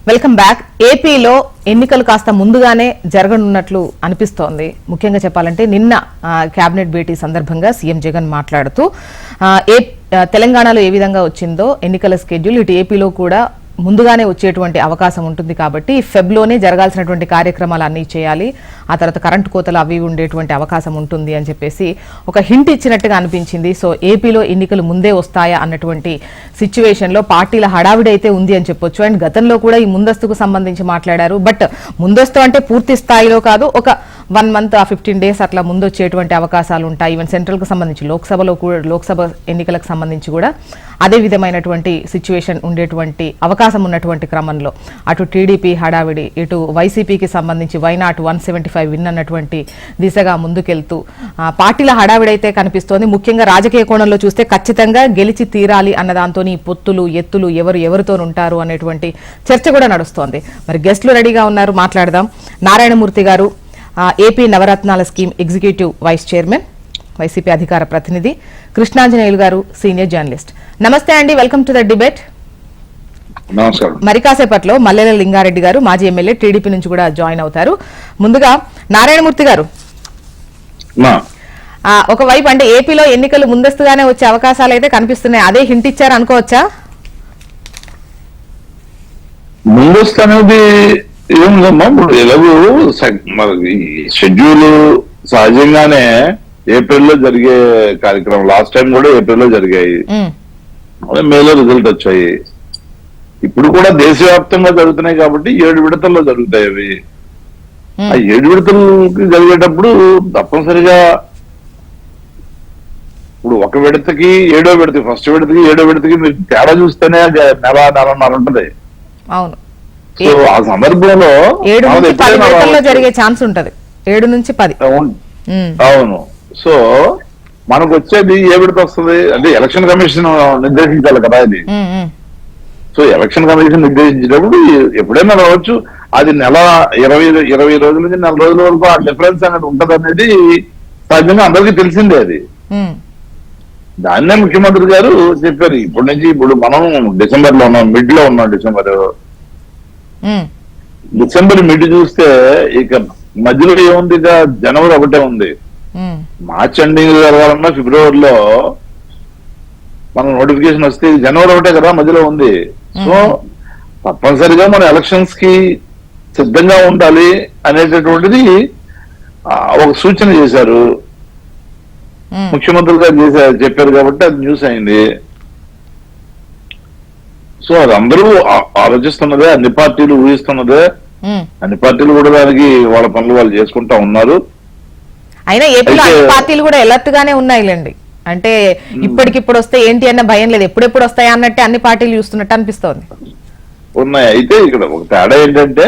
Welcome back. ఏపీలో ఎన్నికలు కాస్త ముందుగానే జరగనున్నట్లు అనిపిస్తోంది. ముఖ్యంగా చెప్పాలంటే నిన్న కేబినెట్ భేటీ సందర్భంగా సీఎం జగన్ మాట్లాడుతూ తెలంగాణలో ఏ విధంగా వచ్చిందో ఎన్నికల స్కెడ్యూల్ ఇటు ఏపీలో కూడా ముందుగానే వచ్చేటువంటి అవకాశం ఉంటుంది కాబట్టి ఫెబ్లోనే జరగాల్సినటువంటి కార్యక్రమాలు అన్నీ చేయాలి, ఆ తర్వాత కరెంటు కోతలు అవి ఉండేటువంటి అవకాశం ఉంటుంది అని చెప్పేసి ఒక హింట్ ఇచ్చినట్టుగా అనిపించింది. సో ఏపీలో ఎన్నికలు ముందే వస్తాయా అన్నటువంటి సిచ్యువేషన్లో పార్టీల హడావిడి అయితే ఉంది అని చెప్పొచ్చు. అండ్ గతంలో కూడా ఈ ముందస్తుకు సంబంధించి మాట్లాడారు. బట్ ముందస్తు అంటే పూర్తి స్థాయిలో కాదు, ఒక 1 month 15 days అట్లా ముందు వచ్చేటువంటి అవకాశాలు ఉంటాయి. ఈవెన్ సెంట్రల్కు సంబంధించి లోక్సభ ఎన్నికలకు సంబంధించి కూడా అదే విధమైనటువంటి సిచ్యువేషన్ ఉండేటువంటి అవకాశం ఉన్నటువంటి క్రమంలో అటు టీడీపీ హడావిడి, ఇటు వైసీపీకి సంబంధించి వైనాట్ 175 విన్ అన్నటువంటి దిశగా ముందుకెళ్తూ పార్టీల హడావిడి అయితే కనిపిస్తోంది. ముఖ్యంగా రాజకీయ కోణంలో చూస్తే ఖచ్చితంగా గెలిచి తీరాలి అన్న దాంతో పొత్తులు ఎత్తులు ఎవరితో ఉంటారు అనేటువంటి చర్చ కూడా నడుస్తోంది. మరి గెస్టులు రెడీగా ఉన్నారు, మాట్లాడదాం. నారాయణమూర్తి గారు, ఏపీ నవరత్నాల scheme executive vice chairman, YCP అధికార ప్రతినిధి. కృష్ణాంజనేయులు గారు, సీనియర్ జర్నలిస్ట్. నమస్తే అండి, వెల్కమ్ టు ద డిబేట్. మరి కాసేపట్లో మల్లెల లింగారెడ్డి గారు, మాజీ ఎమ్మెల్యే, టీడీపీ నుంచి కూడా జాయిన్ అవుతారు. ముందుగా నారాయణమూర్తి గారు, ఒకవైపు అంటే ఏపీలో ఎన్నికలు ముందస్తుగానే వచ్చే అవకాశాలు అయితే కనిపిస్తున్నాయి, అదే హింట్ ఇచ్చారు అనుకోవచ్చా? ముందస్తు అనేది ఏముందమ్మా, ఇప్పుడు ఎలాగూ మనకి షెడ్యూల్ సహజంగానే ఏప్రిల్లో జరిగే కార్యక్రమం, లాస్ట్ టైం కూడా ఏప్రిల్లో జరిగాయి, మేలో రిజల్ట్ వచ్చాయి. ఇప్పుడు కూడా దేశవ్యాప్తంగా జరుగుతున్నాయి కాబట్టి 7 విడతల్లో జరుగుతాయి అవి. ఆ 7 విడతలు జరిగేటప్పుడు తప్పనిసరిగా ఇప్పుడు ఒక విడతకి 7వ విడతకి, ఫస్ట్ విడతకి 7వ విడతకి మీరు తేడా చూస్తేనే నెలన్నర ఉంటది. అవును. సో ఆ సందర్భంలో 7 నుంచి 10 విడతల్లో జరిగే ఛాన్స్ ఉంటది. 7 నుంచి 10. అవును. సో మనకు వచ్చేది ఏ విడత వస్తుంది అంటే ఎలక్షన్ కమిషన్ నిర్దేశించాలి కదా ఇది. సో ఎలక్షన్ కమిషన్ నిర్దేశించేటప్పుడు ఎప్పుడైనా రావచ్చు. అది నెల 20 రోజుల నుంచి నెల రోజుల వరకు ఆ డిఫరెన్స్ అనేది ఉంటది అనేది సహజంగా అందరికీ తెలిసిందే. అది దాన్నే ముఖ్యమంత్రి గారు చెప్పారు. ఇప్పుడు మనం డిసెంబర్ లో ఉన్నాం, మిడ్ లో ఉన్నాం. డిసెంబర్ మిడ్ చూస్తే ఇక మధ్యలో ఏముంది, ఇక జనవరి ఒకటే ఉంది. మార్చ్ ఎండింగ్ జరగాలన్నా ఫిబ్రవరిలో మనం నోటిఫికేషన్ వస్తే జనవరి ఒకటే కదా మధ్యలో ఉంది. సో తప్పనిసరిగా మన ఎలక్షన్స్ కి సిద్ధంగా ఉండాలి అనేటటువంటిది ఒక సూచన చేశారు ముఖ్యమంత్రి గారు, చెప్పారు కాబట్టి అది న్యూస్ అయింది. సో అది అందరూ ఆలోచిస్తున్నదే, అన్ని పార్టీలు ఊహిస్తున్నదే, అన్ని పార్టీలు కూడా దానికి వాళ్ళ పనులు వాళ్ళు చేసుకుంటా ఉన్నారు. అయినా ఏపీలో అన్ని పార్టీలు కూడా ఎలర్ట్ గానే ఉన్నాయిలేండి. అంటే ఇప్పటికిప్పుడు వస్తే ఏంటి అన్న భయం లేదు, ఎప్పుడెప్పుడు వస్తాయా అన్నట్టే అన్ని పార్టీలు చూస్తున్నట్టు అనిపిస్తోంది. ఉన్నాయి. అయితే ఇక్కడ ఒక తేడా ఏంటంటే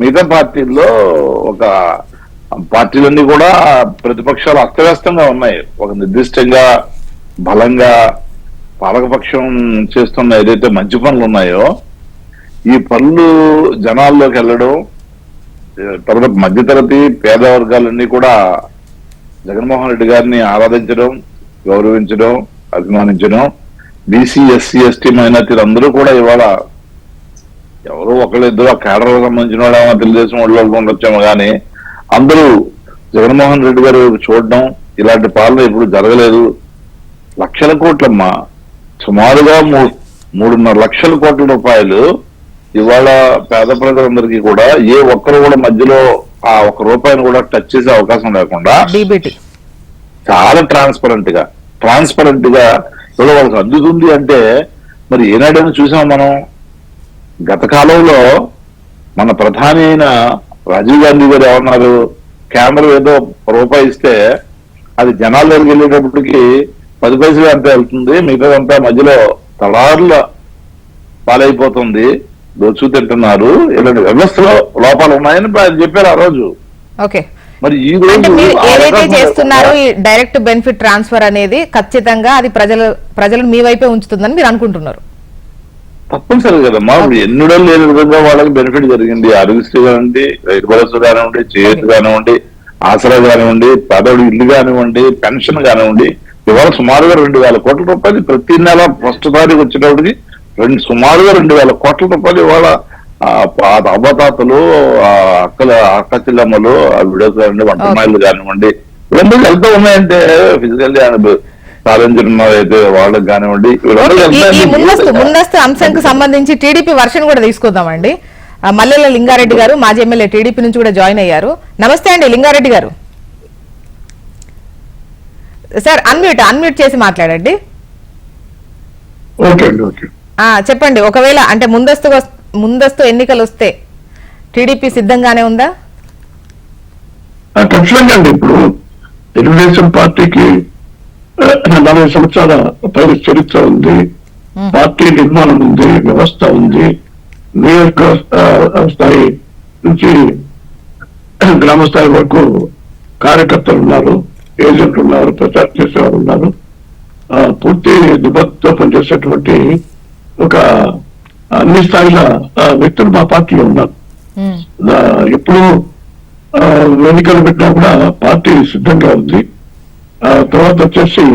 మిగతా పార్టీల్లో ఒక పార్టీలన్నీ కూడా ప్రతిపక్షాలు అస్తవ్యస్తంగా ఉన్నాయి. ఒక నిర్దిష్టంగా బలంగా పాలకపక్షం చేస్తున్న ఏదైతే మంచి పనులు ఉన్నాయో ఈ పనులు జనాల్లోకి వెళ్ళడం, తర్వాత మధ్యతరగతి పేద వర్గాలన్నీ కూడా జగన్మోహన్ రెడ్డి గారిని ఆరాధించడం, గౌరవించడం, అభిమానించడం, బీసీ ఎస్సీ ఎస్టీ మైనార్టీలు అందరూ కూడా ఇవాళ ఎవరో ఒకళ్ళిద్దరు ఆ కేడర్లకు సంబంధించిన వాళ్ళు తెలుగుదేశం వాళ్ళు ఉండొచ్చాము కానీ అందరూ జగన్మోహన్ రెడ్డి గారు చూడడం, ఇలాంటి పాలన ఎప్పుడు జరగలేదు. లక్షల కోట్లమ్మా, సుమారుగా 3.5 లక్షల కోట్ల రూపాయలు ఇవాళ పేద ప్రజలందరికీ కూడా ఏ ఒక్కరు కూడా మధ్యలో ఆ 1 రూపాయిని కూడా టచ్ చేసే అవకాశం లేకుండా చాలా ట్రాన్స్పరెంట్ గా ఇవాళ వాళ్ళకి అందుతుంది. అంటే మరి ఏనాడైనా చూసాం మనం. గత కాలంలో మన ప్రధాని అయిన రాజీవ్ గాంధీ గారు ఏమన్నారు, కేంద్రం ఏదో రూపాయి ఇస్తే అది జనాల దగ్గరికి వెళ్ళేటప్పటికి 10 పైసలు అంతా వెళ్తుంది, మిగతాదంతా మధ్యలో తలారుల పాలైపోతుంది, దోచు తింటున్నారు, ఇలాంటి వ్యవస్థలో లోపాలు ఉన్నాయని చెప్పారు ఆ రోజు. మరి ఈ రోజు ఏదైతే చేస్తున్నారో ఈ డైరెక్ట్ బెనిఫిట్ ట్రాన్స్ఫర్ అనేది ఖచ్చితంగా అది ప్రజలను మీ వైపే ఉంచుతుందని మీరు అనుకుంటున్నారు? తప్పనిసరి కదమ్మా. ఇప్పుడు ఎన్నడూ లేని విధంగా వాళ్ళకి బెనిఫిట్ జరిగింది. ఆరోగ్యశ్రీ కానివ్వండి, రైతు భరోసా కానివ్వండి, చేతి కానివ్వండి, ఆసరా కానివ్వండి, పేదవాడి ఇల్లు కానివ్వండి, పెన్షన్ కానివ్వండి, ఇవాళ సుమారుగా 2,000 కోట్ల రూపాయలు ప్రతి నెల ఫస్ట్ తారీఖు వచ్చేటప్పటికి సుమారుగా 2,000 కోట్ల రూపాయలు ఇవాళ అవ్వతాతలు, ఆ అక్క చెల్లమ్మలు, ఆ వీడియోస్ కానివ్వండి, వంటమాయిలు కానివ్వండి, ఇవన్నీ వెళ్తూ ఉన్నాయంటే ఫిజికల్లీ ఛాలెంజ్ అయితే వాళ్ళకి కానివ్వండి, ఈ ముందస్తు అంశంకు సంబంధించి టీడీపీ వర్షన్ కూడా తీసుకుందామండి. మల్లెల లింగారెడ్డి గారు మాజీ ఎమ్మెల్యే టీడీపీ నుంచి కూడా జాయిన్ అయ్యారు. నమస్తే అండి లింగారెడ్డి గారు. సార్ అన్మ్యూట్ చేసి మాట్లాడండి. చెప్పండి, ఒకవేళ అంటే ముందస్తు ఎన్నికలు వస్తే టీడీపీ సిద్ధంగానే ఉందా? ఖచ్చితంగా అండి. ఇప్పుడు తెలుగుదేశం పార్టీకి 40 సంవత్సరాల పైన చరిత్ర ఉంది, పార్టీ నిర్మాణం ఉంది, వ్యవస్థ ఉంది, నియోజక స్థాయి నుంచి గ్రామ స్థాయి వరకు కార్యకర్తలు ఉన్నారు, ఏజెంట్లు ఉన్నారు, ప్రచారం చేసేవారు ఉన్నారు. పూర్తి నిబద్ధతో పనిచేసేటువంటి ఒక అన్ని స్థాయిల వ్యక్తులు మా పార్టీలో ఉన్నారు. ఎప్పుడు ఎన్నికలు పెట్టినా కూడా పార్టీ సిద్ధంగా ఉంది. తర్వాత వచ్చేసి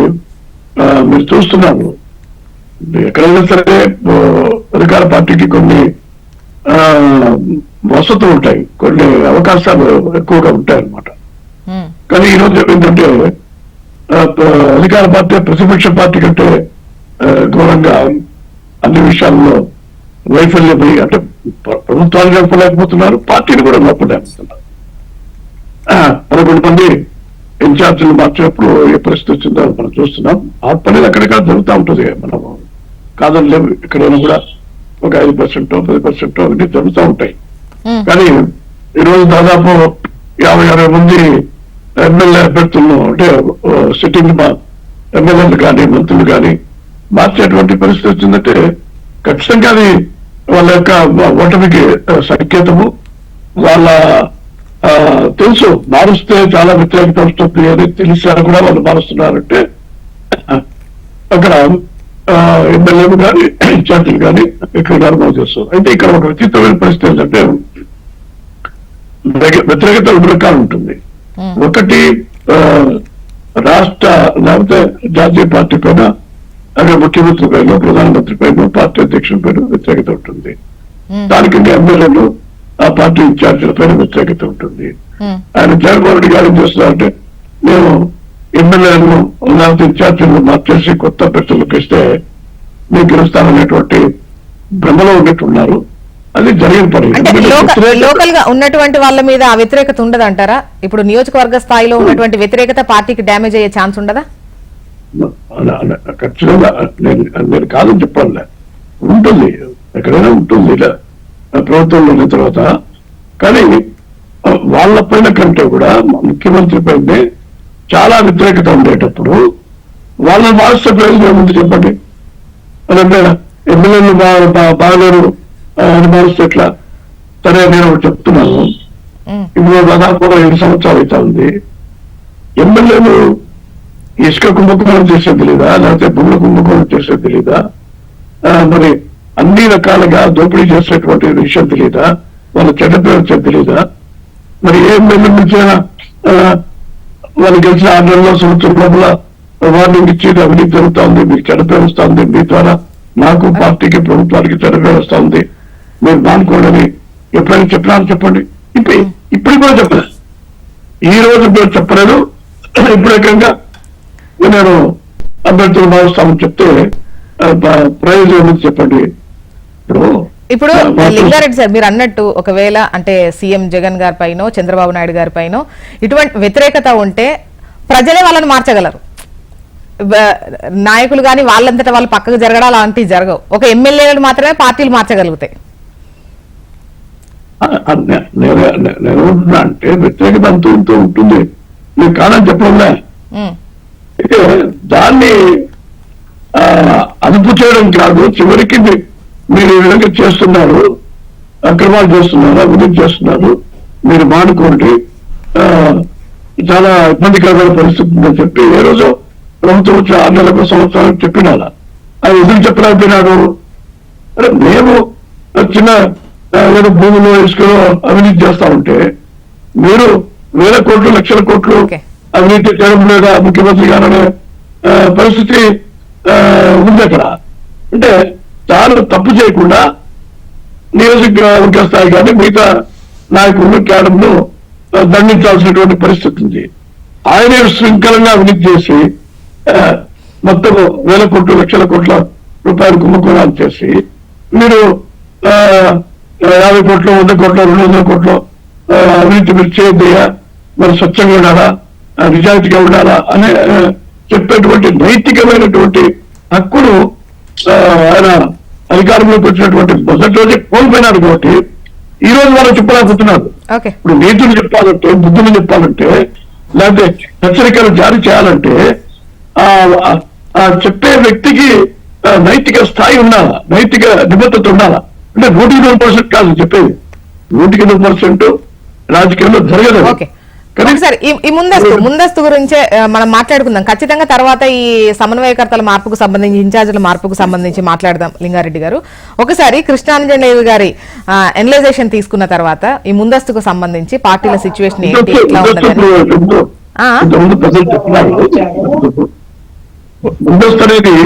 మీరు చూస్తున్నారు, ఎక్కడైనా సరే అధికార పార్టీకి కొన్ని వసతులు ఉంటాయి, కొన్ని అవకాశాలు ఎక్కువగా ఉంటాయి అన్నమాట. కానీ ఈరోజు ఏంటంటే అధికార పార్టీ ప్రతిపక్ష పార్టీ కంటే ఘోరంగా అన్ని విషయాల్లో వైఫల్యమై, అంటే ప్రభుత్వాన్ని నడపలేకపోతున్నారు, పార్టీని కూడా నడపలేకపోతున్నారు. 11 మంది ఇన్ఛార్జీలు మార్చినప్పుడు ఏ పరిస్థితి వచ్చిందో మనం చూస్తున్నాం. ఆ పని అక్కడిక్కడ జరుగుతూ ఉంటుంది. మనం కాదని లేవు, ఎక్కడైనా కూడా ఒక 5%, 10% అవన్నీ జరుగుతూ ఉంటాయి. కానీ ఈరోజు దాదాపు 50-60 మంది ఎమ్మెల్యే అభ్యర్థులను, అంటే సిట్టింగ్ ఎమ్మెల్యేలు కానీ మంత్రులు కానీ మార్చేటువంటి పరిస్థితి వచ్చిందంటే ఖచ్చితంగా అది వాళ్ళ యొక్క ఓటమికి సంకేతము. వాళ్ళ తెలుసు, మారుస్తే చాలా వ్యతిరేకత వస్తుంది అని తెలిసారు కూడా వాళ్ళు మారుస్తున్నారంటే అక్కడ ఎమ్మెల్యేలు కానీ ఇన్ఛార్జీలు కానీ ఇక్కడ అనుభవం చేస్తారు. అయితే ఇక్కడ ఒక విచిత్రమైన పరిస్థితి ఏంటంటే వ్యతిరేకత 2 రకాలు ఉంటుంది. ఒకటి రాష్ట్ర లేకపోతే జాతీయ పార్టీ పైన, అదే ముఖ్యమంత్రి పైన, ప్రధానమంత్రి పైన, పార్టీ అధ్యక్షుల పైన వ్యతిరేకత ఉంటుంది. దానికి ఎమ్మెల్యేలు, ఆ పార్టీ ఇన్ఛార్జీల పైన వ్యతిరేకత ఉంటుంది. ఆయన జగన్మోహన్ రెడ్డి గారు ఏం చేస్తున్నారంటే, మేము ఎమ్మెల్యేలను లేకపోతే ఇన్ఛార్జీలను మార్చేసి కొత్త అభ్యర్థులకు ఇస్తే మేము గెలుస్తామనేటువంటి భ్రమలో ఉన్నట్టున్నారు. అది జరిగిన పని. లోకల్ గా ఉన్నటువంటి వాళ్ళ మీద ఆ వ్యతిరేకత ఉండదు అంటారా? ఇప్పుడు నియోజకవర్గ స్థాయిలో ఉన్నటువంటి వ్యతిరేకత పార్టీకి డ్యామేజ్ అయ్యే ఛాన్స్ ఉండదా? ఖచ్చితంగా నేను కాదని చెప్పాలి, ఉంటుంది, ఎక్కడైనా ఉంటుంది ఇలా ప్రభుత్వంలో ఉన్న తర్వాత. కానీ వాళ్ళ పైన కంటే కూడా ముఖ్యమంత్రి పైనే చాలా వ్యతిరేకత ఉండేటప్పుడు వాళ్ళని మారుస్తే ప్రయోజనం ఏముంది చెప్పండి? అదంటే ఎమ్మెల్యేలు బాగలేరు అని మారుస్తే ఎట్లా? సరే, నేను ఒకటి చెప్తున్నాను. ఇప్పుడు దాదాపు 7 సంవత్సరాలు అవుతా ఉంది. ఎమ్మెల్యేలు ఇసుక కుంభకోణం చేసేది తెలీదా, లేకపోతే భూముల కుంభకోణం చేసేది తెలీదా, మరి అన్ని రకాలుగా దోపిడీ చేసేటువంటి విషయం తెలీదా, వాళ్ళ చెడ్డ పేరు వచ్చేది తెలీదా? మరి ఏ ఎమ్మెల్యే నుంచైనా వాళ్ళు గెలిచిన 6 నెలల్లో, సంవత్సరం లోపల వార్నింగ్ ఇచ్చి అవినీతి జరుగుతా ఉంది, మీకు చెడ్డ పేరు వస్తా ఉంది, మీ ద్వారా నాకు, పార్టీకి, ప్రభుత్వానికి చెడ్డ పేరు వస్తా ఉంది, మీరు మానుకోండి ఎప్పుడైనా చెప్పినా చెప్పండి. ఇప్పుడు కూడా చెప్పలేదు, ఈ రోజు కూడా చెప్పలేదు. ఇప్పుడు ఏకంగా నేను అభ్యర్థులు భావిస్తామని చెప్తే ప్రయోజనం చెప్పండి. ఇప్పుడు లింగారెడ్డి సార్, మీరు అన్నట్టు ఒకవేళ అంటే సీఎం జగన్ గారి పైన, చంద్రబాబు నాయుడు గారి పైన ఇటువంటి వ్యతిరేకత ఉంటే ప్రజలే వాళ్ళని మార్చగలరు. నాయకులు కానీ వాళ్ళంతటా వాళ్ళు పక్కకు జరగడం అలాంటివి జరగవు. ఒక ఎమ్మెల్యేలు మాత్రమే పార్టీలు మార్చగలుగుతాయి. నేనేమంటున్నా అంటే వ్యతిరేకత అంతూ ఇంటూ ఉంటుంది, నేను కాదని చెప్పడంలే. అయితే దాన్ని అదుపు చేయడం కాదు, చివరికి మీరు ఈ విధంగా చేస్తున్నారు, అక్రమాలు చేస్తున్నారు, అభివృద్ధి చేస్తున్నారు, మీరు మానుకోండి, చాలా ఇబ్బందికరమైన పరిస్థితి ఉందని చెప్పి ఏ రోజు ప్రభుత్వం వచ్చి 6 నెలలకు, సంవత్సరాలకు చెప్పినారా? అది ఎందుకు చెప్పలేకపోయినారు? అంటే మేము చిన్న ఏదో భూమిలో, ఇసుకలో అవినీతి చేస్తా ఉంటే మీరు వేల కోట్లు, లక్షల కోట్లు అవినీతి చేయడం లేదా ముఖ్యమంత్రి గారనే పరిస్థితి ఉంది అక్కడ. అంటే తాను తప్పు చేయకుండా నియోజకవర్గ స్థాయి కానీ మిగతా నాయకులను కేడర్ను దండించాల్సినటువంటి పరిస్థితి ఉంది. ఆయనే శృంఖలంగా అవినీతి చేసి మొత్తం వేల కోట్లు లక్షల కోట్ల రూపాయల కుంభకోణాలు చేసి మీరు 50 కోట్లు 100 కోట్లు 200 కోట్లు అవినీతి మీరు చేయొద్దయ్యా, మరి స్వచ్ఛంగా ఉండాలా, నిజాయితీగా ఉండాలా అనే చెప్పేటువంటి నైతికమైనటువంటి హక్కును ఆయన అధికారంలోకి వచ్చినటువంటి మొదటి రోజే కోల్పోయినారు కాబట్టి ఈ రోజు వాళ్ళు చెప్పలేకపోతున్నారు. ఇప్పుడు నీతులు చెప్పాలంటే, బుద్ధులు చెప్పాలంటే, లేకపోతే హెచ్చరికలు జారీ చేయాలంటే చెప్పే వ్యక్తికి నైతిక స్థాయి ఉండాలా, నైతిక నిబద్ధత ఉండాలా. అంటే 100% కాదు చెప్పేది, 100% రాజకీయంలో జరగదు. సార్ ఈ ముందస్తు గురించే మనం మాట్లాడుకుందాం ఖచ్చితంగా. తర్వాత ఈ సమన్వయకర్తల మార్పుకు సంబంధించి, ఇన్ఛార్జీల మార్పుకు సంబంధించి మాట్లాడదాం లింగారెడ్డి గారు. ఒకసారి కృష్ణాంజనేయులు గారి ఎనలైజేషన్ తీసుకున్న తర్వాత ఈ ముందస్తుకు సంబంధించి పార్టీల సిచ్యువేషన్ ఏంటి, ఎట్లా ముందస్తు అనేది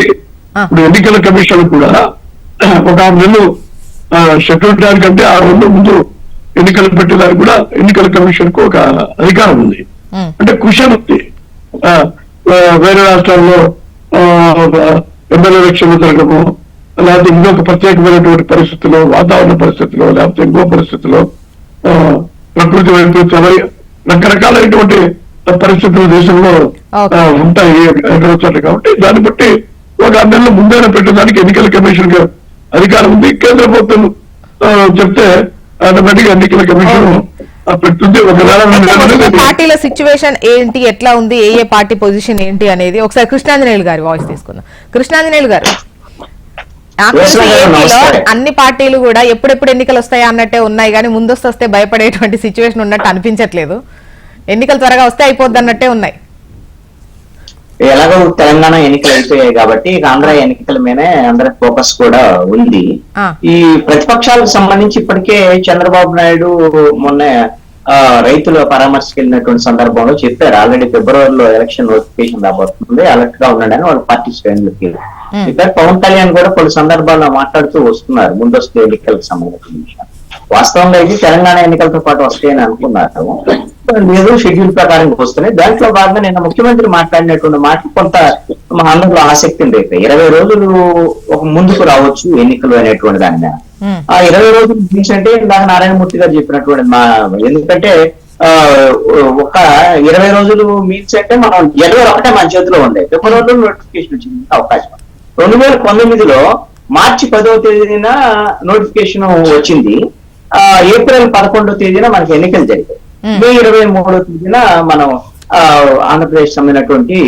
ఇప్పుడు ఎన్నికల కమిషన్ కూడా ఒక 6 నెలలు షెడ్యూల్ కంటే 6 నెలల ముందు ఎన్నికలు పెట్టేదానికి కూడా ఎన్నికల కమిషన్ కు ఒక అధికారం ఉంది. అంటే క్వశ్చన్ ఉంది. వేరే రాష్ట్రాల్లో ఎమ్మెల్యే ఎలక్షన్లు జరగము, లేకపోతే ఇంకొక ప్రత్యేకమైనటువంటి పరిస్థితుల్లో, వాతావరణ పరిస్థితుల్లో, లేకపోతే ఇంకో పరిస్థితుల్లో, ప్రకృతి వైపరీత్యాలు, రకరకాలైనటువంటి పరిస్థితులు దేశంలో ఉంటాయి కాబట్టి దాన్ని బట్టి ఒక 6 నెలల ముందైనా పెట్టడానికి ఎన్నికల కమిషన్ అధికారం ఉంది. కేంద్ర ప్రభుత్వం చెప్తే ఆటోమేటిక్ ఎన్నికల కమిషన్ పెడుతుంది. పార్టీల సిచ్యువేషన్ ఏంటి, ఎట్లా ఉంది, ఏ పార్టీ పొజిషన్ ఏంటి అనేది ఒకసారి కృష్ణాంజనేయులు గారి వాయిస్ తీసుకుందాం. కృష్ణాంజనేయులు గారు, ఏపీలో అన్ని పార్టీలు కూడా ఎప్పుడెప్పుడు ఎన్నికలు వస్తాయా అన్నట్టే ఉన్నాయి, కానీ ముందస్తు వస్తే భయపడేటువంటి సిచ్యువేషన్ ఉన్నట్టు అనిపించట్లేదు. ఎన్నికలు త్వరగా వస్తే అయిపోద్ది అన్నట్టే ఉన్నాయి. ఎలాగో తెలంగాణ ఎన్నికలు అయిపోయాయి కాబట్టి ఆంధ్ర ఎన్నికల మీదే అందరి ఫోకస్ కూడా ఉంది. ఈ ప్రతిపక్షాలకు సంబంధించి ఇప్పటికే చంద్రబాబు నాయుడు మొన్న రైతుల పరామర్శకు వెళ్ళినటువంటి సందర్భంలో చెప్పారు, ఆల్రెడీ ఫిబ్రవరిలో ఎలక్షన్ నోటిఫికేషన్ రాబోతుంది, అలర్ట్ గా ఉండండి వాళ్ళ పార్టీ శ్రేణులకి చెప్పారు. పవన్ కళ్యాణ్ కూడా కొన్ని సందర్భాల్లో మాట్లాడుతూ వస్తున్నారు ముందస్తు ఎన్నికలకు సంబంధించిన. వాస్తవంగా అయితే తెలంగాణ ఎన్నికలతో పాటు వస్తాయని అనుకున్నారు, లేదు షెడ్యూల్ ప్రకారం వస్తున్నాయి. దాంట్లో భాగంగా నిన్న ముఖ్యమంత్రి మాట్లాడినటువంటి మాట కొంత మా అందరిలో ఆసక్తిని రేపాయి. 20 రోజులు ఒక ముందుకు రావచ్చు ఎన్నికలు అనేటువంటి దాని మీద. ఆ 20 రోజులు అంటే ఇందాక నారాయణమూర్తి గారు చెప్పినటువంటి ఎందుకంటే ఒక 20 రోజులు మీన్స్ అంటే మనం జనవరి ఒకటే మన చేతిలో ఉండే, ఫిబ్రవరిలో నోటిఫికేషన్ వచ్చింది అవకాశం. 2019లో మార్చి 10వ తేదీన నోటిఫికేషన్ వచ్చింది. ఏప్రిల్ 11వ తేదీన మనకి ఎన్నికలు జరిగాయి. మే 23వ తేదీన మనం ఆంధ్రప్రదేశ్ సంబంధించినటువంటి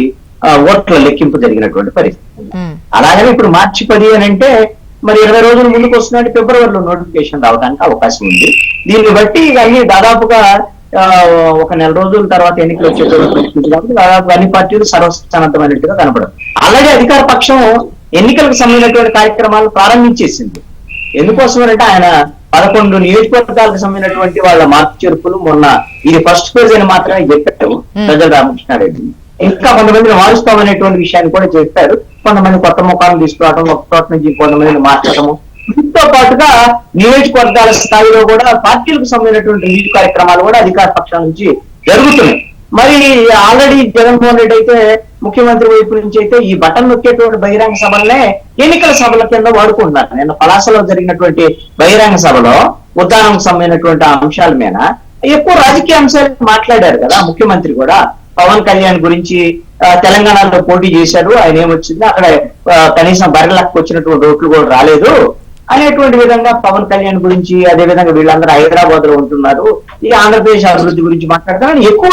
ఓట్ల లెక్కింపు జరిగినటువంటి పరిస్థితి. అలాగనే ఇప్పుడు మార్చి 10 అని అంటే మరి 20 రోజుల ముందుకు వస్తున్నట్టు ఫిబ్రవరిలో నోటిఫికేషన్ రావడానికి అవకాశం ఉంది. దీన్ని బట్టి అన్ని దాదాపుగా ఒక నెల రోజుల తర్వాత ఎన్నికలు వచ్చేటువంటి పరిస్థితి కాబట్టి దాదాపు అన్ని పార్టీలు సర్వసన్నద్ధమైనట్టుగా కనపడదు. అలాగే అధికార పక్షం ఎన్నికలకు సంబంధించినటువంటి కార్యక్రమాలు ప్రారంభించేసింది. ఎందుకోసం అంటే ఆయన 11 నియోజకవర్గాలకు సంబంధించినటువంటి వాళ్ళ మార్పు చేర్పులు మొన్న ఇది ఫస్ట్ ఫేజ్ అని మాత్రమే చెప్పారు ప్రజల రామకృష్ణారెడ్డి. ఇంకా కొంతమందిని మారుస్తామనేటువంటి విషయాన్ని కూడా చెప్పారు. కొంతమంది కొత్త ముఖాలను తీసుకురావడం, ఒక చోట నుంచి కొంతమందిని మార్చడము, వీటితో పాటుగా నియోజకవర్గాల స్థాయిలో కూడా పార్టీలకు సంబంధించినటువంటి లీడ్ కార్యక్రమాలు కూడా అధికార పక్షాల నుంచి జరుగుతున్నాయి. మరి ఆల్రెడీ జగన్మోహన్ రెడ్డి అయితే ముఖ్యమంత్రి వైపు నుంచి అయితే ఈ బటన్ నొక్కేటువంటి బహిరంగ సభలనే ఎన్నికల సభల కింద వాడుకుంటున్నారు. నిన్న పలాసలో జరిగినటువంటి బహిరంగ సభలో ఉద్దానంకు సంబంధించినటువంటి అంశాల మీద ఎక్కువ రాజకీయ అంశాలు మాట్లాడారు కదా ముఖ్యమంత్రి కూడా. పవన్ కళ్యాణ్ గురించి తెలంగాణలో పోటీ చేశారు, ఆయన ఏమొచ్చింది అక్కడ కనీసం బర్రెలకు వచ్చినటువంటి ఓట్లు కూడా రాలేదు అనేటువంటి విధంగా పవన్ కళ్యాణ్ గురించి, అదే విధంగా వీళ్ళందరూ హైదరాబాద్ లో ఉంటున్నారు, ఈ ఆంధ్రప్రదేశ్ అభివృద్ధి గురించి మాట్లాడతారు, ఎక్కువ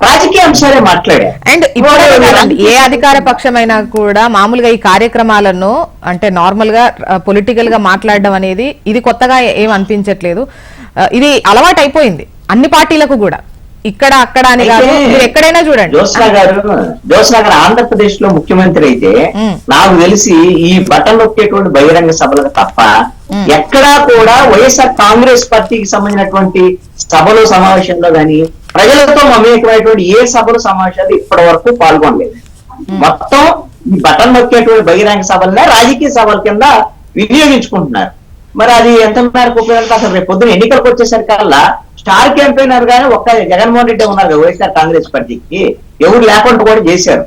రాజకీయ అంశాలే మాట్లాడారు. అండ్ ఇప్పుడు ఏ అధికార పక్షమైనా కూడా మామూలుగా ఈ కార్యక్రమాలను అంటే నార్మల్ గా పొలిటికల్ గా మాట్లాడడం అనేది ఇది కొత్తగా ఏం అనిపించట్లేదు. ఇది అలవాటు అయిపోయింది అన్ని పార్టీలకు కూడా, ఇక్కడ అక్కడ అని కాదు, మీరు ఎక్కడైనా చూడండి. జోస్నా గారు ఆంధ్రప్రదేశ్ లో ముఖ్యమంత్రి అయితే నాకు తెలిసి ఈ బటన్ నొక్కేటువంటి బహిరంగ సభలకు తప్ప ఎక్కడా కూడా వైఎస్ఆర్ కాంగ్రెస్ పార్టీకి సంబంధించినటువంటి సభలు సమావేశంలో గాని ప్రజలతో మమేకమైనటువంటి ఏ సభలు సమావేశాలు ఇప్పటి వరకు పాల్గొనలేదు. మొత్తం ఈ బటన్ నొక్కేటువంటి బహిరంగ సభలనే రాజకీయ సభల కింద వినియోగించుకుంటున్నారు. మరి అది ఎంత మేరకు ఉపయోగం? అసలు రేపు పొద్దున ఎన్నికలకు వచ్చేసరికల్లా స్టార్ క్యాంపెయినర్ గానే ఒక్క జగన్మోహన్ రెడ్డి ఉన్నారు కదా వైఎస్ఆర్ కాంగ్రెస్ పార్టీకి, ఎవరు లేకుండా కూడా చేశారు.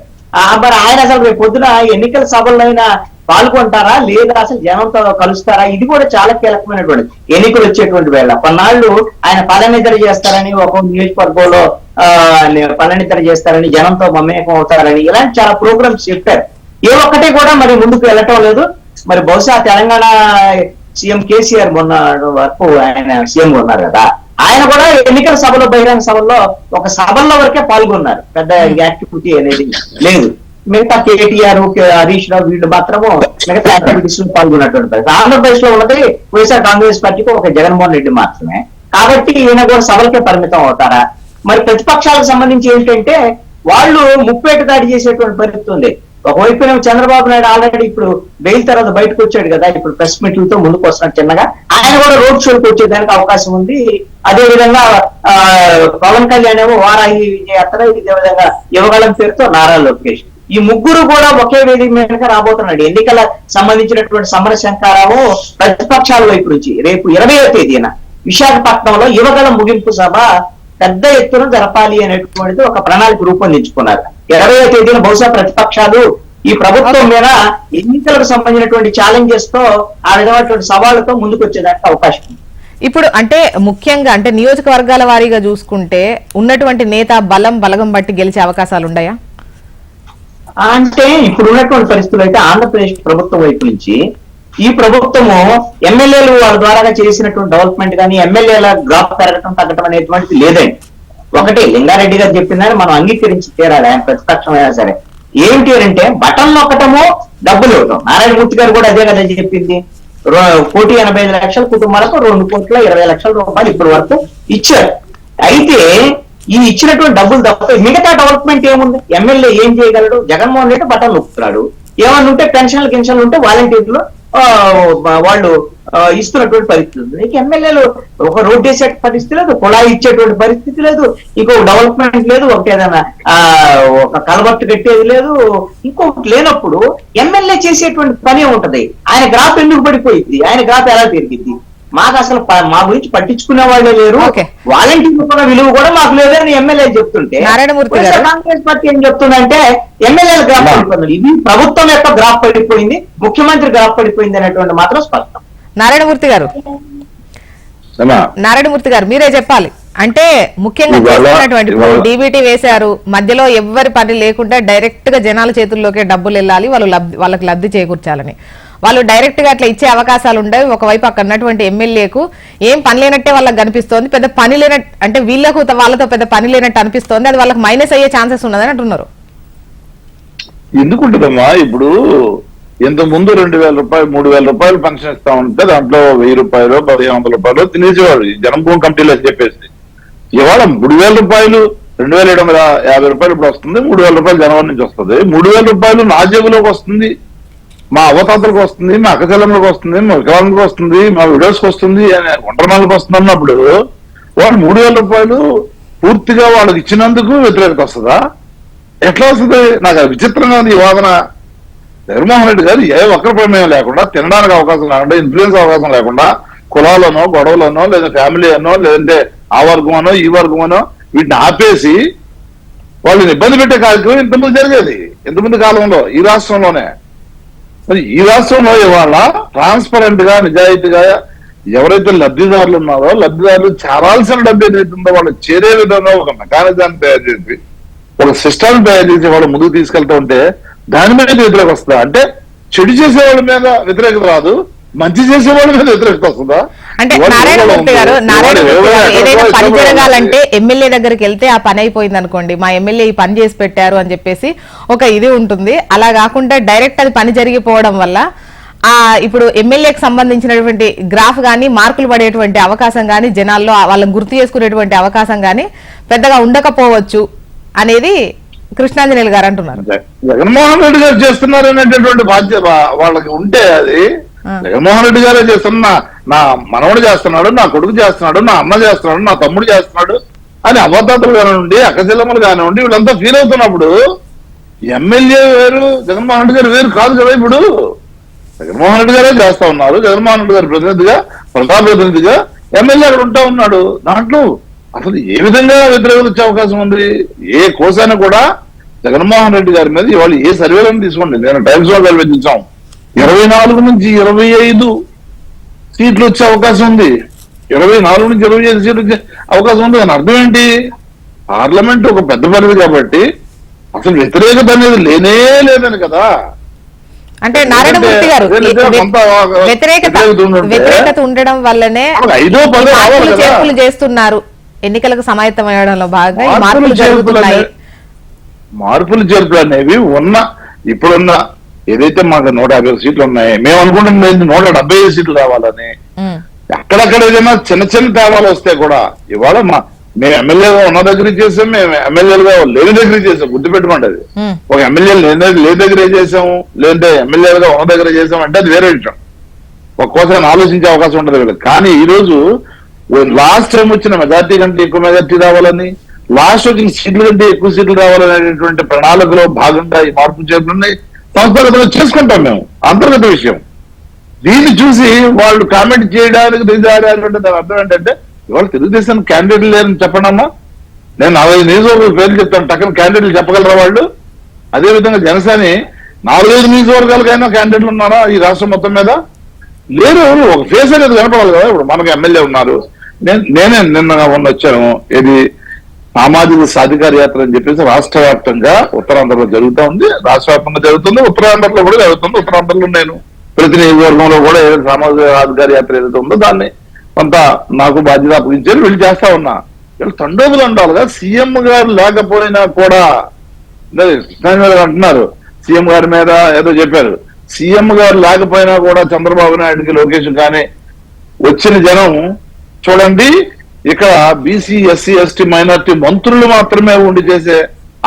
మరి ఆయన అసలు రేపు పొద్దున ఎన్నికల సభల్లో అయినా పాల్గొంటారా లేదా, అసలు జనంతో కలుస్తారా? ఇది కూడా చాలా కీలకమైనటువంటి ఎన్నికలు వచ్చేటువంటి వేళ. కొన్నాళ్ళు ఆయన పదనిద్ర చేస్తారని, ఒక నియోజకవర్గంలో పదనిద్ర చేస్తారని, జనంతో మమేకం అవుతారని, ఇలాంటి చాలా ప్రోగ్రామ్స్ చెప్పారు. ఏ ఒక్కటి కూడా మరి ముందుకు వెళ్ళటం లేదు. మరి బహుశా తెలంగాణ సీఎం కేసీఆర్ మొన్న వరకు ఆయన సీఎం ఉన్నారు కదా, ఆయన కూడా ఎన్నికల సభలో, బహిరంగ సభల్లో ఒక సభల్లో వరకే పాల్గొన్నారు. పెద్ద యాక్టివిటీ అనేది లేదు. మిగతా కేటీఆర్, హరీష్ రావు వీళ్ళు మాత్రము మిగతా యాక్టివిటీస్ లో పాల్గొన్నటువంటి పరిస్థితి. ఆంధ్రప్రదేశ్ లో ఉన్నది వైఎస్ఆర్ కాంగ్రెస్ పార్టీకి ఒక జగన్మోహన్ రెడ్డి మాత్రమే. కాబట్టి ఈయన కూడా సభలకే పరిమితం అవుతారా? మరి ప్రతిపక్షాలకు సంబంధించి ఏంటంటే వాళ్ళు ముప్పేట దాడి చేసేటువంటి పరిస్థితి ఉంది. ఒకవైపు చంద్రబాబు నాయుడు ఆల్రెడీ ఇప్పుడు బెయిల్ తర్వాత బయటకు వచ్చాడు కదా, ఇప్పుడు ప్రెస్ మీట్లతో ముందుకు వస్తున్నాడు చిన్నగా. ఆయన కూడా రోడ్ షోకి వచ్చేదానికి అవకాశం ఉంది. అదే విధంగా పవన్ కళ్యాణ్ ఏమో వారాహి విజయయాత్ర, ఇదే విధంగా యువగళం పేరుతో నారా లోకేష్, ఈ ముగ్గురు కూడా ఒకే వేదిక మీదగా రాబోతున్నాడు. ఎన్నికల సంబంధించినటువంటి సమర శంకారావు ప్రతిపక్షాల వైపు నుంచి రేపు 20వ తేదీన విశాఖపట్నంలో యువగళం ముగింపు సభ పెద్ద ఎత్తున జరపాలి అనేటువంటిది ఒక ప్రణాళిక రూపొందించుకున్నారు. 20వ తేదీన బహుశా ప్రతిపక్షాలు ఈ ప్రభుత్వం మీద ఎన్నికలకు సంబంధించినటువంటి ఛాలెంజెస్ తో, ఆ విధమైనటువంటి సవాళ్లతో ముందుకు వచ్చేదానికి అవకాశం ఉంది. ఇప్పుడు అంటే ముఖ్యంగా అంటే నియోజకవర్గాల వారీగా చూసుకుంటే ఉన్నటువంటి నేత బలగం బట్టి గెలిచే అవకాశాలు ఉన్నాయా? అంటే ఇప్పుడు ఉన్నటువంటి పరిస్థితులు అయితే ఆంధ్రప్రదేశ్ ప్రభుత్వం వైపు నుంచి ఈ ప్రభుత్వము ఎమ్మెల్యేలు వాళ్ళ ద్వారా చేసినటువంటి డెవలప్మెంట్ కానీ, ఎమ్మెల్యేల గ్రాఫ్ పెరగటం తగ్గటం అనేటువంటిది లేదండి. ఒకటి లింగారెడ్డి గారు చెప్పిందని మనం అంగీకరించి తీరాలి. ఆయన ప్రతిపక్షం అయినా సరే ఏమిటి అంటే బటన్ నొక్కటము, డబ్బులు ఇవ్వటం. నారాయణమూర్తి గారు కూడా అదే కదా చెప్పింది. 1,85,00,000 కుటుంబాలకు 2,20,00,000 రూపాయలు ఇప్పటి వరకు ఇచ్చారు. అయితే ఈ ఇచ్చినటువంటి డబ్బులు తప్ప మిగతా డెవలప్మెంట్ ఏముంది? ఎమ్మెల్యే ఏం చేయగలడు? జగన్మోహన్ రెడ్డి బటన్ నొక్కుతున్నాడు. ఏమన్నా ఉంటే గిన్షన్లు ఉంటే వాలంటీర్లు వాళ్ళు ఇస్తున్నటువంటి పరిస్థితి ఉంది. నీకు ఎమ్మెల్యేలు ఒక రోడ్ వేసే పరిస్థితి లేదు, కుళాయి ఇచ్చేటువంటి పరిస్థితి లేదు, ఇంకొక డెవలప్మెంట్ లేదు, ఒకటి ఏదైనా ఒక కలబట్టు కట్టేది లేదు, ఇంకొకటి లేనప్పుడు ఎమ్మెల్యే చేసేటువంటి పని ఉంటది. ఆయన గ్రాఫ్ ఎందుకు పడిపోయింది? ఆయన గ్రాఫ్ ఎలా పెరిగింది? మాకు అసలు మా గురించి పట్టించుకునే వాళ్ళే లేరు, వాలంటీర్ విలువ కూడా మాకు లేదని ఎమ్మెల్యే చెప్తుంటే కాంగ్రెస్ పార్టీ ఏం చెప్తుందంటే ఎమ్మెల్యేల గ్రాఫ్ పడిపోయింది. ఇది ప్రభుత్వం యొక్క గ్రాఫ్ పడిపోయింది, ముఖ్యమంత్రి గ్రాఫ్ పడిపోయింది అనేటువంటి మాత్రం స్పష్టం. నారాయణమూర్తి గారు మీరే చెప్పాలి. అంటే ముఖ్యంగా చూస్తున్నటువంటి డీబీటీ వేశారు, మధ్యలో ఎవ్వరి పని లేకుండా డైరెక్ట్ గా జనాల చేతుల్లోకే డబ్బులు వెళ్ళాలి, వాళ్ళకి లబ్ధి చేకూర్చాలని వాళ్ళు డైరెక్ట్ గా అట్లా ఇచ్చే అవకాశాలు ఉండవు. ఒకవైపు అక్కడ ఉన్నటువంటి ఎమ్మెల్యేకు ఏం పని లేనట్టే వాళ్ళకి కనిపిస్తోంది, పెద్ద పని లేనట్టు అంటే వీళ్ళకు వాళ్ళతో పెద్ద పని లేనట్టు అనిపిస్తోంది. అది వాళ్ళకి మైనస్ అయ్యే ఛాన్సెస్ ఉన్నదని అంటున్నారు. ఎందుకుంటుందమ్మా? ఇప్పుడు ఇంత ముందు 2,000 రూపాయలు 3,000 రూపాయలు పెన్షన్ ఇస్తా ఉంటే దాంట్లో 1,000 రూపాయలు 1,500 రూపాయలు తినేసేవాడు జనభూమి కమిటీలు అని చెప్పేసి. ఇవాళ 3,000 రూపాయలు 2,750 రూపాయలు ఇప్పుడు వస్తుంది, 3,000 రూపాయలు జనవరి నుంచి వస్తుంది. 3,000 రూపాయలు నా జేబులోకి వస్తుంది, మా అవతాతలకు వస్తుంది, మా అక్కచెల్లెమ్మలకు వస్తుంది, మా వికలాంగులకు వస్తుంది, మా విడోస్కి వస్తుంది, ఒంటరిమాలకు వస్తుంది అన్నప్పుడు వాళ్ళు 3,000 రూపాయలు పూర్తిగా వాళ్ళకి ఇచ్చినందుకు వ్యతిరేకత వస్తుందా? ఎట్లా వస్తుంది? నాకు విచిత్రంగా ఉంది ఈ వాదన. జగన్మోహన్ రెడ్డి గారు ఏ ఒక్కరి ప్రమేయం లేకుండా, తినడానికి అవకాశం లేకుండా, ఇన్ఫ్లుయెన్స్ అవకాశం లేకుండా, కులాలనో గొడవలనో లేదా ఫ్యామిలీ అనో లేదంటే ఆ వర్గం అనో ఈ వర్గం అనో వీటిని ఆపేసి వాళ్ళని ఇబ్బంది పెట్టే కార్యక్రమం ఇంతకుముందు జరిగేది, ఇంతకుముందు కాలంలో ఈ రాష్ట్రంలోనే. మరి ఈ రాష్ట్రంలో ఇవాళ ట్రాన్స్పరెంట్ గా నిజాయితీగా ఎవరైతే లబ్ధిదారులు ఉన్నారో లబ్ధిదారులు చేరాల్సిన డబ్బు ఏదైతుందో వాళ్ళు చేరే విధంగా ఒక మెకానిజాన్ని తయారు చేసి ఒక సిస్టమ్ తయారు చేసి వాళ్ళు ముందుకు తీసుకెళ్తూ ఉంటే దాని మీద వ్యతిరేకత వస్తుందా? అంటే చెడు చేసే వాళ్ళ మీద వ్యతిరేకత రాదు, మంచి చేసే వాళ్ళ మీద వ్యతిరేకత వస్తుందా? అంటే నారాయణమూర్తి గారు ఏదైనా పని జరగాలంటే ఎమ్మెల్యే దగ్గరికి వెళ్తే ఆ పని అయిపోయింది అనుకోండి, మా ఎమ్మెల్యే ఈ పని చేసి పెట్టారు అని చెప్పేసి ఒక ఇది ఉంటుంది. అలా కాకుండా డైరెక్ట్ అది పని జరిగిపోవడం వల్ల ఇప్పుడు ఎమ్మెల్యేకి సంబంధించినటువంటి గ్రాఫ్ గానీ మార్కులు పడేటువంటి అవకాశం గానీ జనాల్లో వాళ్ళని గుర్తు చేసుకునేటువంటి అవకాశం గానీ పెద్దగా ఉండకపోవచ్చు అనేది కృష్ణాంజనేయులు గారు అంటున్నారు. జగన్మోహన్ రెడ్డి గారు చేస్తున్నారు అనేటటువంటి బాధ్యత వాళ్ళకి ఉంటే అది జగన్మోహన్ రెడ్డి గారే చేస్తున్నా, నా మనవడు చేస్తున్నాడు, నా కొడుకు చేస్తున్నాడు, నా అన్న చేస్తున్నాడు, నా తమ్ముడు చేస్తున్నాడు అని అవతాతలు కానివ్వండి, అక్కచెల్లెమ్మలు కానివ్వండి వీళ్ళంతా ఫీల్ అవుతున్నప్పుడు ఎమ్మెల్యే వేరు జగన్మోహన్ రెడ్డి గారు వేరు కాదు కదా. ఇప్పుడు జగన్మోహన్ రెడ్డి గారే చేస్తా ఉన్నారు. జగన్మోహన్ రెడ్డి గారి ప్రతినిధిగా, ప్రజాప్రతినిధిగా ఎమ్మెల్యే అక్కడ ఉంటా ఉన్నాడు. దాంట్లో అసలు ఏ విధంగా వ్యతిరేకత వచ్చే అవకాశం ఉంది? ఏ కోసాన కూడా జగన్మోహన్ రెడ్డి గారి మీద ఇవాళ ఏ సర్వేలను తీసుకోండి, నేను టైమ్స్ లో కల్పించాం, 24 నుంచి 25 సీట్లు వచ్చే అవకాశం ఉంది. 24 నుంచి 25 సీట్లు వచ్చే అవకాశం ఉంది. దాని అర్థం ఏంటి? పార్లమెంట్ ఒక పెద్ద పరిధి కాబట్టి అసలు వ్యతిరేకత అనేది లేనే లేదని కదా. అంటే నారాయణమూర్తి గారు వ్యతిరేకత ఉండడం వల్లనే చేర్పులు చేస్తున్నారు, ఎన్నికలకు సమాయత్తమయ్యడంలో భాగంగా ఈ మార్పులు జరుగుతున్నాయి. మార్పులు చేర్పులు అనేవి ఇప్పుడున్న ఏదైతే మాకు 150 సీట్లు ఉన్నాయి, మేము అనుకుంటున్నది 175 సీట్లు రావాలని. అక్కడక్కడ ఏదైనా చిన్న చిన్న తేవాలు వస్తే కూడా ఇవాళ మేము ఎమ్మెల్యేగా ఉన్న దగ్గర చేసాం, మేము ఎమ్మెల్యేలుగా లేని దగ్గర చేసాం. గుర్తుపెట్టుకోండి, అది ఒక ఎమ్మెల్యే లేని దగ్గరే చేసాము, లేదంటే ఎమ్మెల్యేలుగా ఉన్న దగ్గర చేసాం అంటే అది వేరే విషయం. ఒక్కోసారి ఆలోచించే అవకాశం ఉంటుంది వీళ్ళకి. కానీ ఈ రోజు లాస్ట్ టైం వచ్చిన మెజార్టీ కంటే ఎక్కువ మెజార్టీ రావాలని, లాస్ట్ వచ్చిన సీట్ల కంటే ఎక్కువ సీట్లు రావాలనేటువంటి ప్రణాళికలో భాగంగా ఈ మార్పు చేరుకున్నాయి. సంస్థాగతంగా చేసుకుంటాం మేము, అంతర్గత విషయం. దీన్ని చూసి వాళ్ళు కామెంట్ చేయడానికి దిగారంటే దాని అర్థం ఏంటంటే ఇవాళ తెలుగుదేశం క్యాండిడేట్లు లేరని చెప్పండమ్మా. నేను 45 నియోజకవర్గాల పేర్లు చెప్తాను, టక్కన క్యాండిడేట్లు చెప్పగలరా వాళ్ళు? అదేవిధంగా జనసేన 4-5 నియోజకవర్గాలకైనా క్యాండిడేట్లు ఉన్నారా ఈ రాష్ట్రం మొత్తం మీద? లేరు. ఒక ఫేస్ అనేది కనపడాలి కదా. ఇప్పుడు మనకు ఎమ్మెల్యే ఉన్నారు. నేనే నిన్న వచ్చాను, ఇది సామాజిక సాధికార యాత్ర అని చెప్పేసి రాష్ట్ర వ్యాప్తంగా ఉత్తరాంధ్రలో జరుగుతూ ఉంది, రాష్ట్ర వ్యాప్తంగా జరుగుతుంది, ఉత్తరాంధ్రలో కూడా జరుగుతుంది. ఉత్తరాంధ్రలో నేను ప్రతి నియోజకవర్గంలో కూడా ఏదైతే సామాజిక సాధికార యాత్ర ఏదైతే ఉందో దాన్ని కొంత నాకు బాధ్యత అప్పగించారు, వీళ్ళు చేస్తా ఉన్నా. వీళ్ళు తండోపులు అంటారుగా. సీఎం గారు లేకపోయినా కూడా అంటున్నారు, సీఎం గారి మీద ఏదో చెప్పారు. సీఎం గారు లేకపోయినా కూడా చంద్రబాబు నాయుడుకి, లోకేష్ కానీ వచ్చిన జనం చూడండి, ఇక్కడ బీసీ, ఎస్సీ, ఎస్టీ, మైనార్టీ మంత్రులు మాత్రమే ఉండి చేసే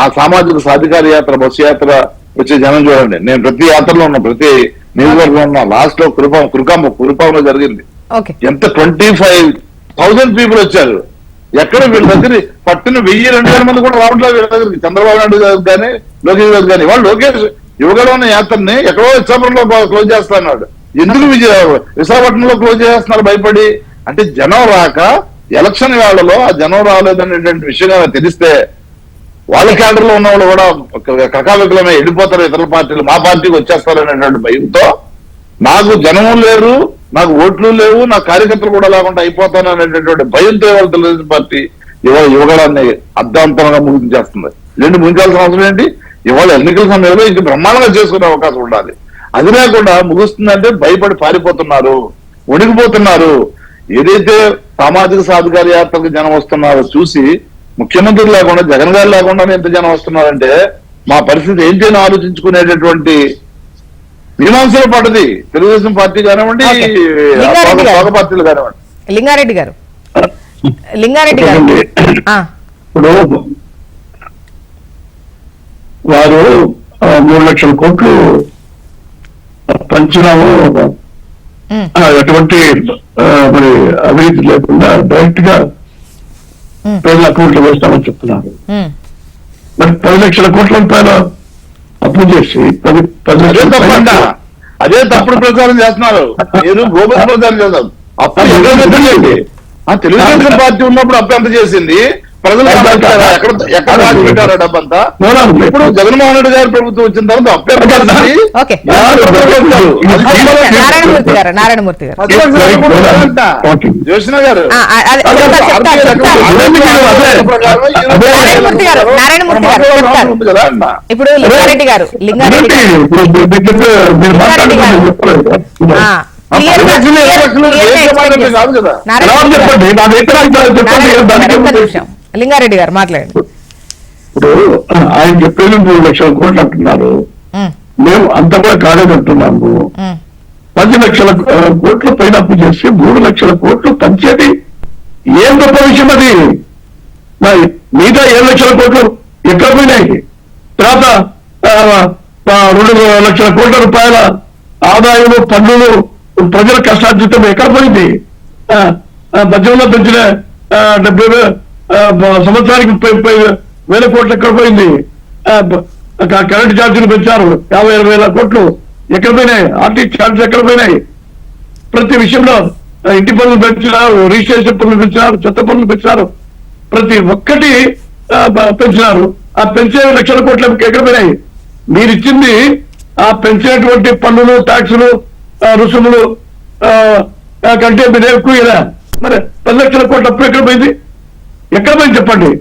ఆ సామాజిక సాధికార యాత్ర, బస్సు యాత్ర వచ్చే జనం చూడండి. నేను ప్రతి యాత్రలో ఉన్నా, ప్రతి నియోజకవర్గంలో ఉన్నా. లాస్ట్ లో కురుపాంలో జరిగింది. ఎంత 25,000 పీపుల్ వచ్చారు. ఎక్కడ వీళ్ళ దగ్గర పట్టిన 1000-2000 మంది కూడా రావట్లేదు వీళ్ళ దగ్గరికి. చంద్రబాబు నాయుడు గారు కానీ, లోకేష్ గారు కానీ. వాళ్ళు లోకేష్ యువగడన్న యాత్రని ఎక్కడో విశాఖపట్నంలో క్లోజ్ చేస్తున్నాడు. ఎందుకు విశాఖపట్నంలో క్లోజ్ చేస్తున్నారు భయపడి? అంటే జనం రాక ఎలక్షన్ వేళలో ఆ జనం రాలేదనేటువంటి విషయంగా తెలిస్తే వాళ్ళ క్యాడర్లో ఉన్న వాళ్ళు కూడా కకావికలమే వెళ్ళిపోతారు, ఇతర పార్టీలు మా పార్టీకి వచ్చేస్తారు అనేటువంటి భయంతో, నాకు జనము లేరు, నాకు ఓట్లు లేవు, నా కార్యకర్తలు కూడా లేకుండా అయిపోతాను అనేటటువంటి భయంతో ఇవాళ తెలుగుదేశం పార్టీ ఇవాళ యువగడాన్ని అర్ధాంతరంగా ముగించేస్తుంది. ముగించాల్సిన అవసరం ఏంటి? ఇవాళ ఎన్నికల సమయంలో ఇంక బ్రహ్మాండంగా చేసుకునే అవకాశం ఉండాలి. అది లేకుండా ముగుస్తుందంటే భయపడి పారిపోతున్నారు, వణికిపోతున్నారు. ఏదైతే సామాజిక సాధికార యాత్రకు జనం వస్తున్నారో చూసి ముఖ్యమంత్రి లేకుండా, జగన్ గారు లేకుండా ఎంత జనం వస్తున్నారంటే మా పరిస్థితి ఏంటి అని ఆలోచించుకునేటటువంటి మీమాంసలో పడ్డది తెలుగుదేశం పార్టీ కానివ్వండి, పార్టీలు కానివ్వండి. లింగారెడ్డి గారు ఇప్పుడు వారు 3 లక్షల కోట్లు పంచినాము, ఎటువంటి మరి అవినీతి లేకుండా డైరెక్ట్ గా ప్రజల అకౌంట్లో వేస్తామని చెప్తున్నారు. మరి 10 లక్షల కోట్ల రూపాయల అప్పు చేసి 10 అదే తప్పుడు ప్రచారం చేస్తున్నారు. మీరు గోబల్ ప్రచారం చేస్తారు. అప్పుడు తెలుగుదేశం పార్టీ ఉన్నప్పుడు అప్పు ఎంత చేసింది? ప్రజలు ఎక్కడ రాసి పెట్టారా డబ్బంతా? ఇప్పుడు జగన్మోహన్ రెడ్డి గారి ప్రభుత్వం వచ్చిన తర్వాత జోష్ణ గారు ఇప్పుడు లింగారెడ్డి గారు లింగారెడ్డి గారు మాట్లాడండి. ఇప్పుడు ఆయన చెప్పేది 3 లక్షల కోట్లు అంటున్నారు, మేము అంత కూడా కాలేదంటున్నాము. 10 లక్షల కోట్లు పైన అప్పు చేసి 3 లక్షల కోట్లు పంచేది ఏం గొప్ప విషయం అది? మరి మిగతా 7 లక్షల కోట్లు ఎక్కడ పోయినాయి? తర్వాత 2 లక్షల కోట్ల రూపాయల ఆదాయము, పన్నులు, ప్రజల కష్టార్జితం ఎక్కడ పోయింది? మధ్యంలో పెంచిన 70 సంవత్సరానికి 30,000 కోట్లు ఎక్కడ పోయింది? కరెంటు ఛార్జీలు పెంచారు 50,000 కోట్లు, ఎక్కడ పోయినాయి? ఆర్టీ ఛార్జెస్ ఎక్కడ పోయినాయి? ప్రతి విషయంలో ఇంటి పనులు పెంచినారు, రిజిస్ట్రేషన్ పనులు పెంచినారు, చెత్త పనులు పెంచినారు, ప్రతి ఒక్కటి పెంచినారు. ఆ పెంచే 1 లక్షల కోట్ల ఎక్కడ పోయినాయి? మీరు ఇచ్చింది ఆ పెంచినటువంటి పన్నులు, ట్యాక్సులు, రుసుములు కంటే మీరు ఎక్కువ ఇలా. మరి 10 లక్షల కోట్ల అప్పు ఎక్కడ పోయింది? ఎక్కడ పోయింది చెప్పండి?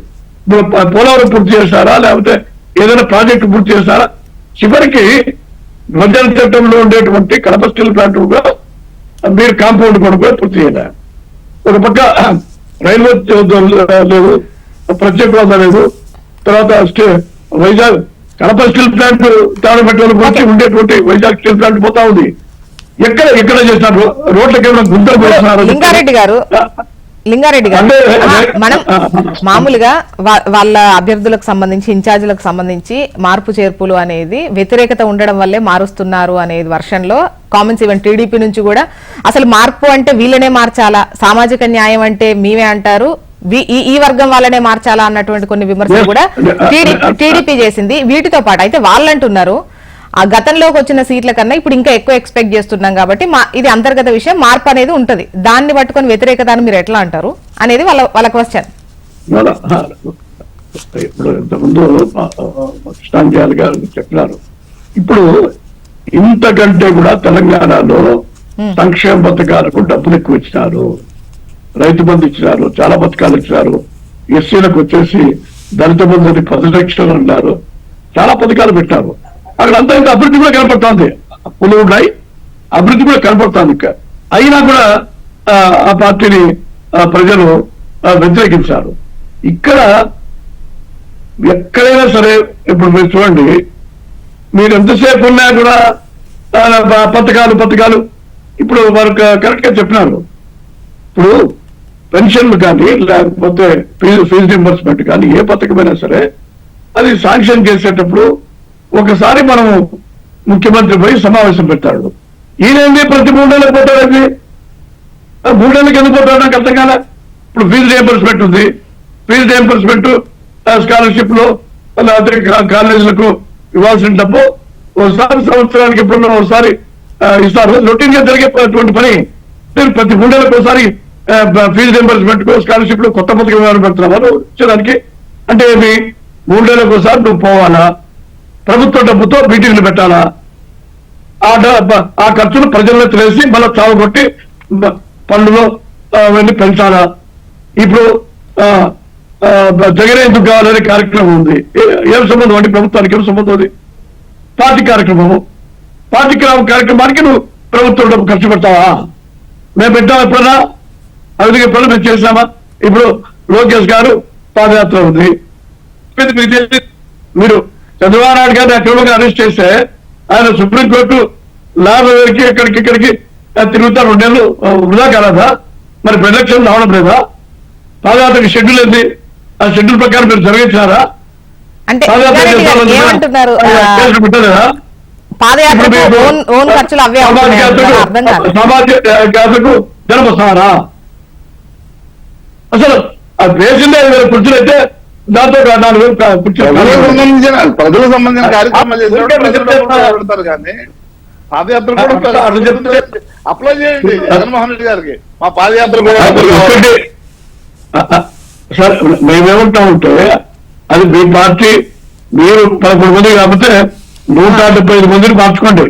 పోలవరం పూర్తి చేస్తారా, లేకపోతే ఏదైనా ప్రాజెక్టు పూర్తి చేస్తారా? చివరికి విభజన చట్టంలో ఉండేటువంటి కడప స్టీల్ ప్లాంట్ కూడా మీరు కాంపౌండ్ కూడా పూర్తి చేయాలి. ఒక పక్క రైల్వే లేదు, ప్రత్యేక హోదా లేదు, తర్వాత వైజాగ్ కడప స్టీల్ ప్లాంట్ తాడబెట్టాలి గురించి ఉండేటువంటి వైజాగ్ స్టీల్ ప్లాంట్ పోతా ఉంది. ఎక్కడ చేస్తున్నారు? రోడ్లకి ఏమైనా గుంతలు పోస్తున్నారు? లింగారెడ్డి గారు మనం మామూలుగా వాళ్ళ అభ్యర్థులకు సంబంధించి, ఇన్ఛార్జీలకు సంబంధించి మార్పు చేర్పులు అనేది వ్యతిరేకత ఉండడం వల్లే మారుస్తున్నారు అనేది వర్షన్లో కామెంట్స్ ఈవెన్ టీడీపీ నుంచి కూడా అసలు మార్పు అంటే వీళ్ళనే మార్చాలా, సామాజిక న్యాయం అంటే మీవే అంటారు, ఈ వర్గం వాళ్ళనే మార్చాలా అన్నటువంటి కొన్ని విమర్శలు కూడా టీడీపీ చేసింది. వీటితో పాటు అయితే వాళ్ళు అంటున్నారు ఆ గతంలోకి వచ్చిన సీట్ల కన్నా ఇప్పుడు ఇంకా ఎక్కువ ఎక్స్పెక్ట్ చేస్తున్నాం కాబట్టి ఇది అంతర్గత విషయం, మార్పు అనేది ఉంటది, దాన్ని పట్టుకొని వ్యతిరేకతను మీరు ఎట్లా అంటారు అనేది వాళ్ళ క్వశ్చన్. ఇప్పుడు ఇంతకుముందు కృష్ణాంజలి గారు చెప్పినారు. ఇప్పుడు ఇంతకంటే కూడా తెలంగాణలో సంక్షేమ పథకాలకు డబ్బులు ఎక్కువ ఇచ్చినారు, రైతు బంధు ఇచ్చినారు, చాలా పథకాలు ఇచ్చినారు. ఎస్సీలకు వచ్చేసి దళిత బంధుని 10 లక్షలు అన్నారు, చాలా పథకాలు పెట్టారు. అక్కడ అంతా ఇంత అభివృద్ధి కూడా కనపడుతోంది, అప్పులు ఉన్నాయి, అభివృద్ధి కూడా కనపడుతోంది. ఇంకా అయినా కూడా ఆ పార్టీని ప్రజలు వ్యతిరేకించారు. ఇక్కడ ఎక్కడైనా సరే ఇప్పుడు మీరు చూడండి, మీరు ఎంతసేపు ఉన్నా కూడా పథకాలు ఇప్పుడు వారు కరెక్ట్ గా చెప్పినారు. ఇప్పుడు పెన్షన్లు కానీ లేకపోతే ఫీజు రింబర్స్మెంట్ కానీ ఏ పథకమైనా సరే అది శాంక్షన్ చేసేటప్పుడు ఒకసారి మనం ముఖ్యమంత్రి పోయి సమావేశం పెట్టాడు. ఈయనేంది ప్రతి 3 నెలలకు పోతాడండి? 3 నెలలకు ఎందుకు పోతాడు నాకు అర్థం కాలే. ఇప్పుడు ఫీజు రియంబర్స్మెంట్ ఉంది, ఫీజు రియంబర్స్మెంట్ స్కాలర్షిప్ లో లేకపోతే కాలేజీలకు ఇవ్వాల్సిన డబ్బు ఒకసారి సంవత్సరానికి ఎప్పుడున్నా ఒకసారి ఇస్తారు. రొటీన్ గా జరిగేటువంటి పని నేను ప్రతి 3 నెలలకు ఒకసారి ఫీజు రియంబర్స్మెంట్ కు స్కాలర్షిప్ లో కొత్త పథకం పెడుతున్నారు వచ్చేదానికి. అంటే ఏమి 3 నెలలకు ఒకసారి నువ్వు పోవాలా, ప్రభుత్వ డబ్బుతో మీటింగ్లు పెట్టాలా, ఆ ఖర్చులు ప్రజల్లో తెలిసి మళ్ళీ చావగొట్టి పన్నులో అవన్నీ పెంచాలా? ఇప్పుడు జగన్ ఎందుకు కావాలనే కార్యక్రమం ఉంది. ఏం సంబంధం అంటే ప్రభుత్వానికి ఏం సంబంధం? అది పార్టీ కార్యక్రమము. పార్టీ కార్యక్రమానికి నువ్వు ప్రభుత్వం డబ్బు ఖర్చు పెడతావా? మేము పెట్టాము ఎప్పుడన్నా? అవిధంగా ఎప్పుడన్నా మేము చేసినామా? ఇప్పుడు లోకేష్ గారు పాదయాత్ర ఉంది, మీరు చంద్రబాబు నాయుడు గారిని అక్రమంగా అరెస్ట్ చేస్తే ఆయన సుప్రీంకోర్టు లాభకి ఇక్కడికి తిరుగుతా 2 నెలలు వృధా కాలదా? మరి ఎలక్షన్ రావడం లేదా? పాదయాత్రకి షెడ్యూల్ ఏంది? ఆ షెడ్యూల్ ప్రకారం మీరు జరిగించారా? సమాజ యాత్రకు జనం వస్తారా? అసలు ఆ దేశంలో 5,000 కుర్చీలు అయితే దాంతో 4,000 కుర్చీలు ప్రజలకు సంబంధించిన కార్యక్రమాలు చేస్తారు కానీ పాదయాత్ర కూడా అప్లై చేయండి జగన్మోహన్ రెడ్డి గారికి. మా పాదయాత్ర కూడా సార్ మేమేమంటామంటే అది మీ పార్టీ, మీరు 11 మంది కాకపోతే 175 మందిని మార్చుకోండి.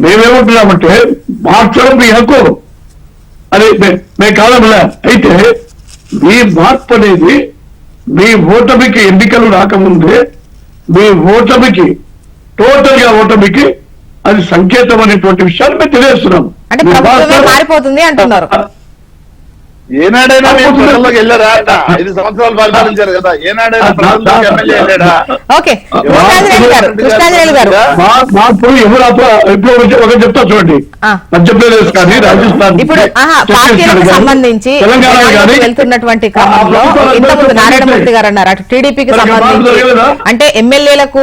మేమేమంటున్నామంటే మార్చడం మీ హక్కు, అది మేము కాదనలే. అయితే మీ మార్పు అనేది మీ ఓటమికి ఎన్నికలు రాకముందే మీ ఓటమికి టోటల్ గా ఓటమికి అది సంకేతం అనేటువంటి విషయాన్ని మేము తెలియజేస్తున్నాం. మారిపోతుంది అంటున్నారు. ఏనాడైనా ప్రజల్లోకి వెళ్ళారా? 5 సంవత్సరాలు పరిపాలించారు కదా, ఏనాడైనా ప్రజల్లోకి ఎమ్మెల్యే వెళ్ళాడా? మార్పు ఎవరు ఎప్పుడు చెప్తా చూడండి. మధ్యప్రదేశ్ కానీ రాజస్థాన్, ఇప్పుడు పార్టీలకు సంబంధించి వెళ్తున్నటువంటి క్రమంలో ఇంతకుముందు నారాయణమూర్తి గారు అన్నారు అటు టీడీపీకి సంబంధించి అంటే ఎమ్మెల్యేలకు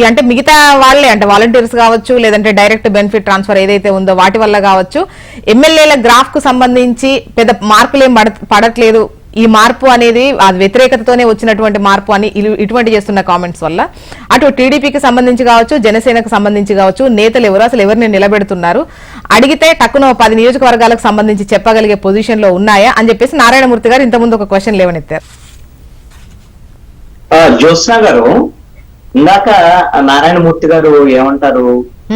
అంటే మిగతా వాళ్ళే అంటే వాలంటీర్స్ కావచ్చు, లేదంటే డైరెక్ట్ బెనిఫిట్ ట్రాన్స్ఫర్ ఏదైతే ఉందో వాటి వల్ల కావచ్చు, ఎమ్మెల్యేల గ్రాఫ్ కు సంబంధించి పెద్ద మార్కులు ఏం పడట్లేదు, ఈ మార్పు అనేది అది వ్యతిరేకతతోనే వచ్చినటువంటి మార్పు అని ఇటువంటి చేస్తున్న కామెంట్స్ వల్ల అటు టీడీపీకి సంబంధించి కావచ్చు, జనసేనకు సంబంధించి కావచ్చు, నేతలు ఎవరు అసలు ఎవరిని నిలబెడుతున్నారు, అడిగితే టక్కున 10 నియోజకవర్గాలకు సంబంధించి చెప్పగలిగే పొజిషన్ లో ఉన్నాయా అని చెప్పేసి నారాయణమూర్తి గారు ఇంతకుముందు ఒక క్వశ్చన్ లేవనెత్తారు. జ్యోత్స్న గారు, ఇందాక నారాయణమూర్తి గారు ఏమంటారు,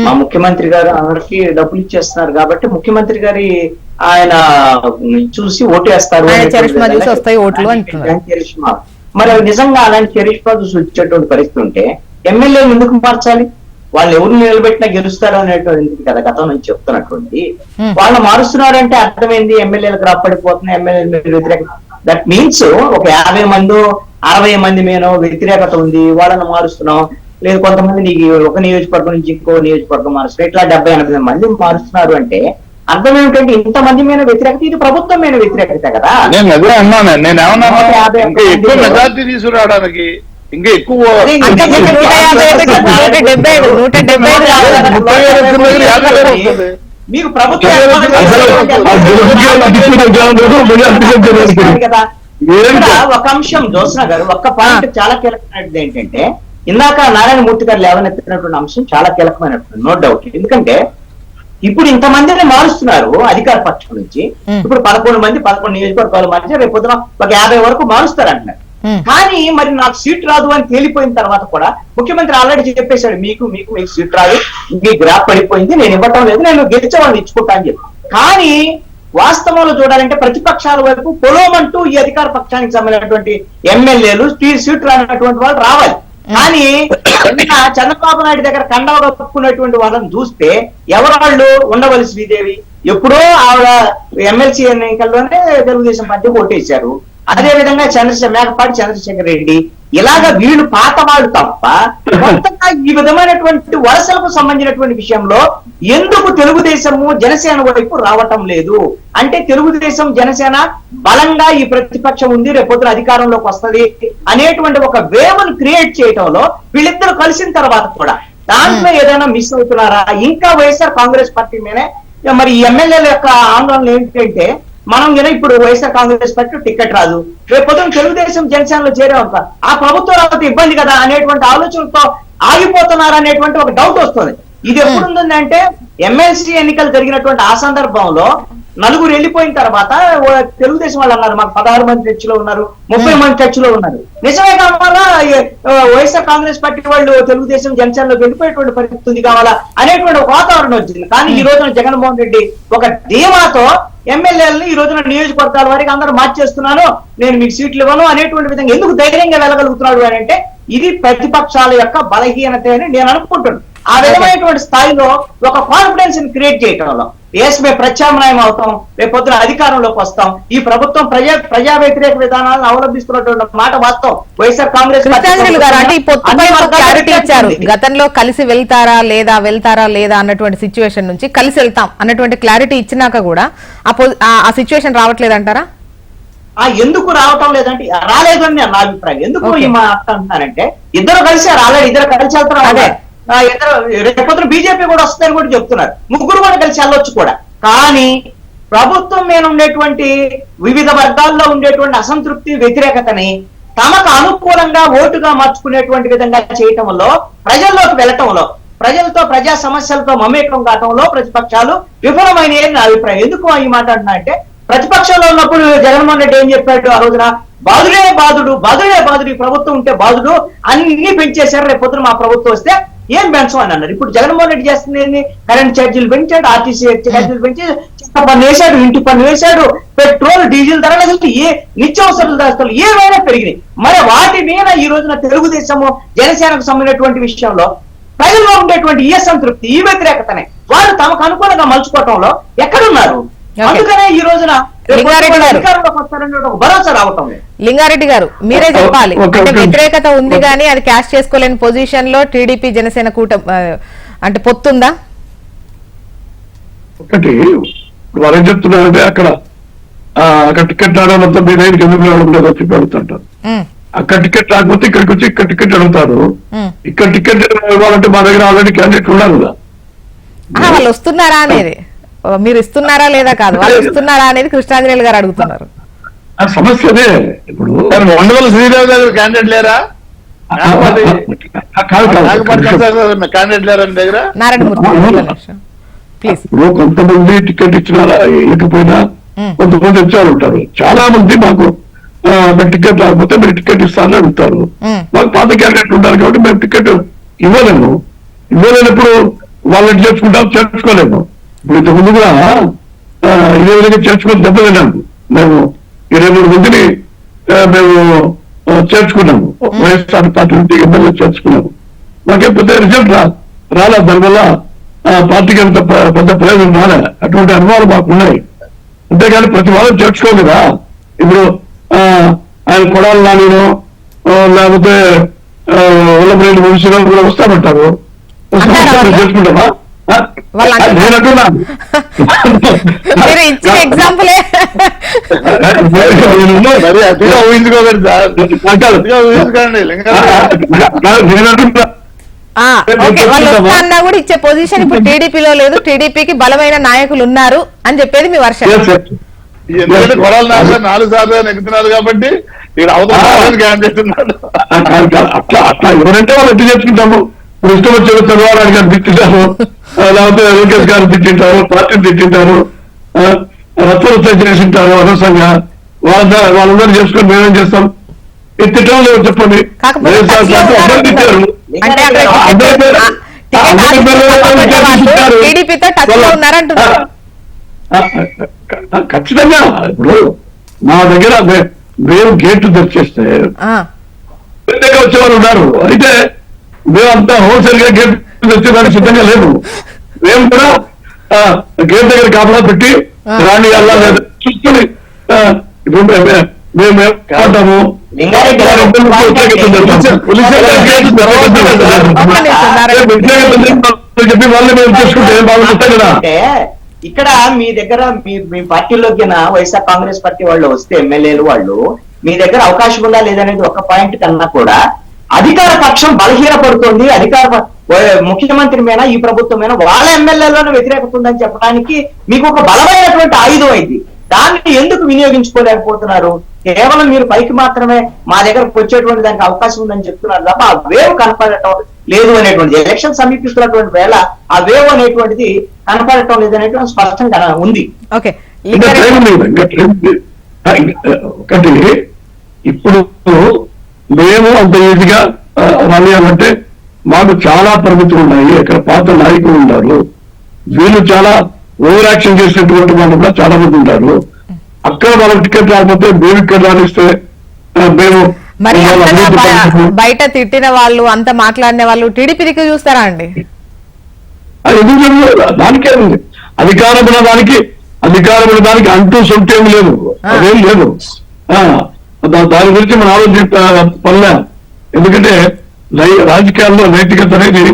మా ముఖ్యమంత్రి గారు అందరికి డబ్బులు ఇచ్చేస్తున్నారు కాబట్టి ముఖ్యమంత్రి గారి ఆయన చూసి ఓటు వేస్తారు, ఆయన చరిష్మా చూసి వస్తాయి ఓట్లు అంటున్నారు. చరిష్మా, మరి అవి నిజంగా అలాంటి చరిష్మా చూసి వచ్చేటువంటి పరిస్థితి ఉంటే ఎమ్మెల్యేలు ఎందుకు మార్చాలి? వాళ్ళు ఎవరు నిలబెట్టినా గెలుస్తారు అనేటువంటి కదా గతం నుంచి చెప్తున్నటువంటి. వాళ్ళు మారుస్తున్నారంటే అర్థమైంది, ఎమ్మెల్యేలకు రాపడిపోతున్నాయి, ఎమ్మెల్యేలు వ్యతిరేక. దట్ మీన్స్ ఒక 50 మంది 60 మంది మీద వ్యతిరేకత ఉంది, వాళ్ళని మారుస్తున్నాం. లేదు కొంతమంది నీకు ఒక నియోజకవర్గం నుంచి ఇంకో నియోజకవర్గం మారుస్తున్నారు, ఇట్లా 70-80 మంది మారుస్తున్నారు అంటే అర్థం ఏమిటంటే ఇంతమంది మీద వ్యతిరేకత, ఇది ప్రభుత్వం మీద వ్యతిరేకత కదా. నేను అదే అన్నాను, నేను ఏమన్నా ఇంకా ఎక్కువ మెజార్టీ తీసుకురావడానికి ఇంకా ఎక్కువ 175 మీకు ప్రభుత్వం ఒక అంశం జ్యోత్స్న గారు, ఒక్క పాయింట్ చాలా కీలకమైనది ఏంటంటే ఇందాక నారాయణమూర్తి గారు లేవనెత్తినటువంటి అంశం చాలా కీలకమైనటువంటి, నో డౌట్. ఎందుకంటే ఇప్పుడు ఇంతమందిని మారుస్తున్నారు అధికార పక్షం నుంచి. ఇప్పుడు 11 మంది 11 నియోజకవర్గాలు మార్చి రేపు పొద్దున ఒక 50 వరకు మారుస్తారు అంటున్నారు. కానీ మరి నాకు సీట్ రాదు అని తేలిపోయిన తర్వాత కూడా ముఖ్యమంత్రి ఆల్రెడీ చెప్పేశాడు, మీకు సీట్ రాదు, మీ గ్రాఫ్ పడిపోయింది, నేను ఇవ్వటం లేదు, నేను గెలిచే వాళ్ళని ఇచ్చుకుంటా అని చెప్పి. కానీ వాస్తవంలో చూడాలంటే ప్రతిపక్షాల వైపు పొలోమంటూ ఈ అధికార పక్షానికి సంబంధించినటువంటి ఎమ్మెల్యేలు సీట్ రానటువంటి వాళ్ళు రావాలి. కానీ చంద్రబాబు నాయుడు దగ్గర కండవగా కప్పుకున్నటువంటి వాళ్ళని చూస్తే ఎవరాళ్ళు ఉండవలసి శ్రీదేవి ఎప్పుడో ఆవిడ ఎమ్మెల్సీ ఎన్నికల్లోనే తెలుగుదేశం పార్టీ ఓటేశారు. అదే విధంగా మేకపాటి చంద్రశేఖర్ రెడ్డి, ఇలాగా వీళ్ళు పాత వాళ్ళు తప్ప కొత్తగా ఈ విధమైనటువంటి వలసలకు సంబంధించినటువంటి విషయంలో ఎందుకు తెలుగుదేశము జనసేన వైపు రావటం లేదు అంటే, తెలుగుదేశం జనసేన బలంగా ఈ ప్రతిపక్షం ఉంది, రేపొద్దున అధికారంలోకి వస్తుంది అనేటువంటి ఒక వేవ్ను క్రియేట్ చేయటంలో వీళ్ళిద్దరు కలిసిన తర్వాత కూడా దాంట్లో ఏదైనా మిస్ అవుతున్నారా? ఇంకా వైఎస్ఆర్ కాంగ్రెస్ పార్టీ మీదే మరి ఈ ఎమ్మెల్యేల యొక్క ఆందోళన ఏంటంటే, మనం ఇప్పుడు వైఎస్ఆర్ కాంగ్రెస్ పార్టీ టికెట్ రాదు, రేపు పొద్దున తెలుగుదేశం జనసేనలో చేరేవంత ఆ ప్రభుత్వం రాకపోతే ఇబ్బంది కదా అనేటువంటి ఆలోచనతో ఆగిపోతున్నారు అనేటువంటి ఒక డౌట్ వస్తుంది. ఇది ఎప్పుడు ఉందంటే ఎమ్మెల్సీ ఎన్నికలు జరిగినటువంటి ఆ సందర్భంలో 4 వెళ్ళిపోయిన తర్వాత తెలుగుదేశం వాళ్ళు అన్నారు మాకు 16 మంది చర్చలో ఉన్నారు, 30 మంది చర్చలో ఉన్నారు. నిజమే కావాలా వైఎస్ఆర్ కాంగ్రెస్ పార్టీ వాళ్ళు తెలుగుదేశం జనసేనలో వెళ్ళిపోయేటువంటి పరిస్థితి ఉంది కావాలా అనేటువంటి ఒక వాతావరణం వచ్చింది. కానీ ఈ రోజున జగన్మోహన్ రెడ్డి ఒక ధీమాతో ఎమ్మెల్యేలని ఈ రోజున నియోజకవర్గాల వారికి అందరూ మార్చేస్తున్నాను, నేను మీకు సీట్లు ఇవ్వను అనేటువంటి విధంగా ఎందుకు ధైర్యంగా వెళ్ళగలుగుతున్నాడు అని అంటే ఇది ప్రతిపక్షాల యొక్క బలహీనత అని నేను అనుకుంటున్నాను. ఆ విధమైనటువంటి స్థాయిలో ఒక కాన్ఫిడెన్స్ ని క్రియేట్ చేయటంలో మేము ప్రత్యామ్నాయం అవుతాం, రేపొద్దున అధికారంలోకి వస్తాం, ఈ ప్రభుత్వం ప్రజా వ్యతిరేక విధానాలను అవలంబిస్తున్నటువంటి మాట వాస్తవం. వైఎస్ఆర్ కాంగ్రెస్ క్లారిటీ ఇచ్చారు, గతంలో కలిసి వెళ్తారా లేదా అన్నటువంటి సిచ్యువేషన్ నుంచి కలిసి వెళ్తాం అన్నటువంటి క్లారిటీ ఇచ్చినాక కూడా ఆ సిచ్యువేషన్ రావట్లేదంటారా? ఎందుకు రావటం లేదంటే రాలేదు అని నా అభిప్రాయం. ఎందుకు ఈ మాట అంటున్నానంటే ఇద్దరు కలిసారు, ఆల్రెడీ ఇద్దరు కలిసి వెళ్తున్నారు, రేపొద్దున బీజేపీ కూడా వస్తుందని కూడా చెప్తున్నారు, ముగ్గురు కూడా కలిసి వెళ్ళొచ్చు కూడా. కానీ ప్రభుత్వం మీద ఉండేటువంటి వివిధ వర్గాల్లో ఉండేటువంటి అసంతృప్తి వ్యతిరేకతని తమకు అనుకూలంగా ఓటుగా మార్చుకునేటువంటి విధంగా చేయటంలో, ప్రజల్లోకి వెళ్ళటంలో, ప్రజలతో ప్రజా సమస్యలతో మమేకం కావటంలో ప్రతిపక్షాలు విఫలమైనవి నా అభిప్రాయం. ఎందుకు ఈ మాట అంటున్నా అంటే ప్రతిపక్షంలో ఉన్నప్పుడు జగన్మోహన్ రెడ్డి ఏం చెప్పాడు ఆ రోజున, బాధుడే బాధుడు ఈ ప్రభుత్వం ఉంటే బాధుడు అన్ని పెంచేశారు, రేపు పొద్దున మా ప్రభుత్వం వస్తే ఏం పెంచం అని అన్నారు. ఇప్పుడు జగన్మోహన్ రెడ్డి చేస్తుంది ఏంటి? కరెంట్ ఛార్జీలు పెంచాడు, ఆర్టీసీ ఛార్జీలు పెంచి చెత్త పన్ను వేశాడు, ఇంటి పన్ను వేశాడు, పెట్రోల్ డీజిల్ ధరలు అసలు నిత్యావసరాల ధరలు ఏమైనా పెరిగినాయి. మరి వాటి మీద ఈ రోజున తెలుగుదేశము జనసేనకు సంబంధించినటువంటి విషయంలో ప్రజల్లో ఉండేటువంటి ఈ అసంతృప్తి ఈ వ్యతిరేకతనే వాళ్ళు తమకు అనుకూలంగా మలుచుకోవటంలో ఎక్కడున్నారు? అందుకనే ఈ రోజున భరోసా రావటం. లింగారెడ్డి గారు మీరే చెప్పాలి, అంటే వ్యతిరేకత ఉంది కానీ అది క్యాష్ చేసుకోలేని పొజిషన్ లో టీడీపీ జనసేన అంటే పొత్తుందా? ఒకటి వాళ్ళు ఏం చెప్తున్నారంటే అక్కడ టికెట్ రావడంతో మీరు ఎందుకు రావడం లేదో చెప్పి అడుగుతుంటారు. అక్కడ టికెట్ రాకపోతే ఇక్కడికి వచ్చి ఇక్కడ టికెట్ అడుగుతారు. ఇక్కడ టికెట్ ఇవ్వాలంటే మా దగ్గర ఆల్రెడీ క్యాండిడేట్ ఉన్నారు కదా. వాళ్ళు వస్తున్నారా అనేది, మీరు ఇస్తున్నారా లేదా కాదు, వాళ్ళు ఇస్తున్నారా అనేది కృష్ణాంజనేయులు గారు అడుగుతున్నారు. ఆ సమస్య అదే ఇప్పుడు ఉండవల్లి శ్రీదేవి గారు క్యాండిడేట్ లేరా? క్యాండిడేట్ లేరా మీ దగ్గర? నారాయణమూర్తి ప్లీజ్. ఇప్పుడు కొంతమంది టికెట్ ఇచ్చినారా ఇవ్వకపోయినా కొంతమంది వచ్చారు ఉంటారు. చాలా మంది మాకు మేము టికెట్ రాకపోతే మీరు టికెట్ ఇస్తానని అడుగుతారు. మాకు పాత క్యాండిడేట్ ఉంటారు కాబట్టి మేము టికెట్ ఇవ్వలేము. ఇవ్వలేనప్పుడు వాళ్ళని చేర్చుకోలేము. ఇప్పుడు ఇంతకు ముందు కూడా ఇదే విధంగా చేర్చుకొని దెబ్బతిన్నాము. మేము 23 మందిని మేము చేర్చుకున్నాము. వైఎస్ఆర్ పార్టీ నుంచి ఎమ్మెల్యే చేర్చుకున్నాము. మాకేం పెద్ద రిజల్ట్ రాలే. దానివల్ల పార్టీకి అంత పెద్ద ప్రయోజనం రాలే. అటువంటి అనుభవాలు మాకు ఉన్నాయి. అంతేగాని ప్రతి వాళ్ళని చేర్చుకోం కదా. ఇప్పుడు ఆయన కొడాలి నానినో లేకపోతే ఉల్లమనేని వంశీనో కూడా వస్తామంటారు. చేసుకుంటామా? నేను అంటున్నా ఎగ్జాంపులే ఊహించుకోకండి సార్, ఊహించుకోండి. నేను అంటున్నా అన్నా కూడా ఇచ్చే పొజిషన్ ఇప్పుడు టీడీపీలో లేదు. టీడీపీకి బలమైన నాయకులు ఉన్నారు అని చెప్పేది మీ వర్షం. ఎందుకంటే కొడాలి నాని 4 సార్లు నెగ్గుతున్నారు కాబట్టి ఇక్కడ అవతల క్యాండిడేట్ ఉన్నాడు. అట్లా ఎవరంటే వాళ్ళు ఎట్టి చేసుకుంటాము. ఇప్పుడు ఇష్టం వచ్చే చంద్రబాబు గారు తిట్టింటారు, లేకపోతే లోకేష్ గారు తిట్టింటారు, పార్టీని తిట్టింటారు, రచ్చరచ్చ చేసింటారు అనవసరంగా. వాళ్ళందరూ చేసుకొని మేమేం చేస్తాం? తిట్టడం లేదు చెప్పండి. తిట్టారు ఖచ్చితంగా. ఇప్పుడు మా దగ్గర మేము గేట్లు తెరిచేస్తే పెద్దగా వచ్చేవారు ఉన్నారు. అయితే మేమంతా హోల్సేల్ గా గేట్ తెచ్చేదానికి సిద్ధంగా లేదు. మేము కూడా గేట్ దగ్గర కాపలా పెట్టి రాణి అల్లా చూసుకుని ఇప్పుడు మేము ఏమంటాము చెప్పి వాళ్ళు మేము చేసుకుంటే ఏం బాగుంటుంది కదా. ఇక్కడ మీ దగ్గర మీ పార్టీలోకి వైఎస్ఆర్ కాంగ్రెస్ పార్టీ వాళ్ళు వస్తే ఎమ్మెల్యేలు వాళ్ళు మీ దగ్గర అవకాశం ఉందా లేదనేది ఒక పాయింట్ కన్నా కూడా అధికార పక్షం బలహీనపడుతుంది. ముఖ్యమంత్రి మీద ఈ ప్రభుత్వం మీద వాళ్ళ ఎమ్మెల్యేలను వ్యతిరేకత ఉందని చెప్పడానికి మీకు ఒక బలమైనటువంటి ఆయుధం అయింది. దాన్ని ఎందుకు వినియోగించుకోలేకపోతున్నారు? కేవలం మీరు పైకి మాత్రమే మా దగ్గరకు వచ్చేటువంటి దానికి అవకాశం ఉందని చెప్తున్నారు తప్ప ఆ వేవ్ కనపడటం లేదు అనేటువంటిది. ఎలక్షన్ సమీపిస్తున్నటువంటి వేళ ఆ వేవ్ అనేటువంటిది కనపడటం లేదు అనేటువంటి స్పష్టంగా ఉంది. ఒకటి ఇప్పుడు మేము అంత ఈజీగా రానియాలంటే మాకు చాలా పరిమితులు ఉన్నాయి. ఇక్కడ పాత నాయకులు ఉన్నారు. వీళ్ళు చాలా ఓవర్ యాక్షన్ చేసినటువంటి వాళ్ళు కూడా చాలా మంది ఉంటారు. అక్కడ వాళ్ళకి టికెట్ రాకపోతే మేము ఇక్కడ రానిస్తే మేము బయట తిట్టిన వాళ్ళు అంత మాట్లాడిన వాళ్ళు టీడీపీకి చూస్తారా అండి? ఎందుకు దానికే ఉంది. అధికారమైన దానికి అంటూ సొంతేం లేదు, అదేం లేదు. దాని గురించి మనం ఆలోచించ. ఎందుకంటే రాజకీయాల్లో నైతికత అనేది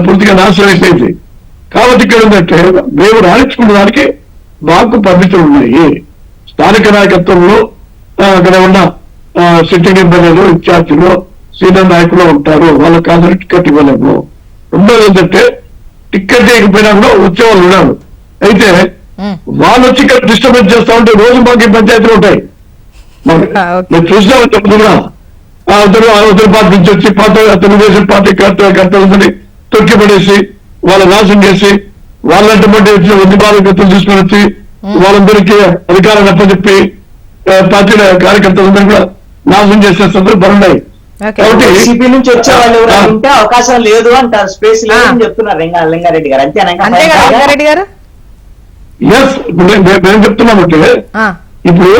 పూర్తిగా నాశనం అయిపోయింది. కాబట్టి ఇక్కడ ఏంటంటే మేము రాణించుకున్న దానికి మాకు పరిమితులు ఉన్నాయి. స్థానిక నాయకత్వంలో అక్కడ ఉన్న సిట్టింగ్ ఎమ్మెల్యేలు, ఇన్ఛార్జీలు, సీనియర్ నాయకులు ఉంటారు. వాళ్ళకి కాదని టికెట్ ఇవ్వలేము. రెండోది ఏంటంటే టికెట్ ఇవ్వకపోయినా కూడా వచ్చేవాళ్ళు ఉన్నారు. అయితే వాళ్ళు వచ్చి ఇక్కడ డిస్టర్బెన్స్ చేస్తా ఉంటే రోజు మాకు పంచాయతీలు ఉంటాయి. నేను చూసినామని చెప్తున్నా. ఉత్తర పార్టీ నుంచి వచ్చి తెలుగుదేశం పార్టీ కర్తలందరినీ తొక్కిపడేసి వాళ్ళ నాశనం చేసి వాళ్ళంటే వచ్చిన ఉద్యమాలు తీసుకొని వచ్చి వాళ్ళందరికీ అధికారాన్ని అప్పచెప్పి పార్టీ కార్యకర్తలందరూ కూడా నాశనం చేసే సందర్భాలు ఉన్నాయి. కాబట్టి వైసీపీ నుంచి వచ్చే వాళ్ళు ఉంటే అవకాశం లేదు అంటారు, స్పేస్ లేదని చెప్తున్నారు లింగారెడ్డి గారు. అంతేనా గారు? ఎస్, ఇప్పుడు మేము చెప్తున్నామంటే ఇప్పుడు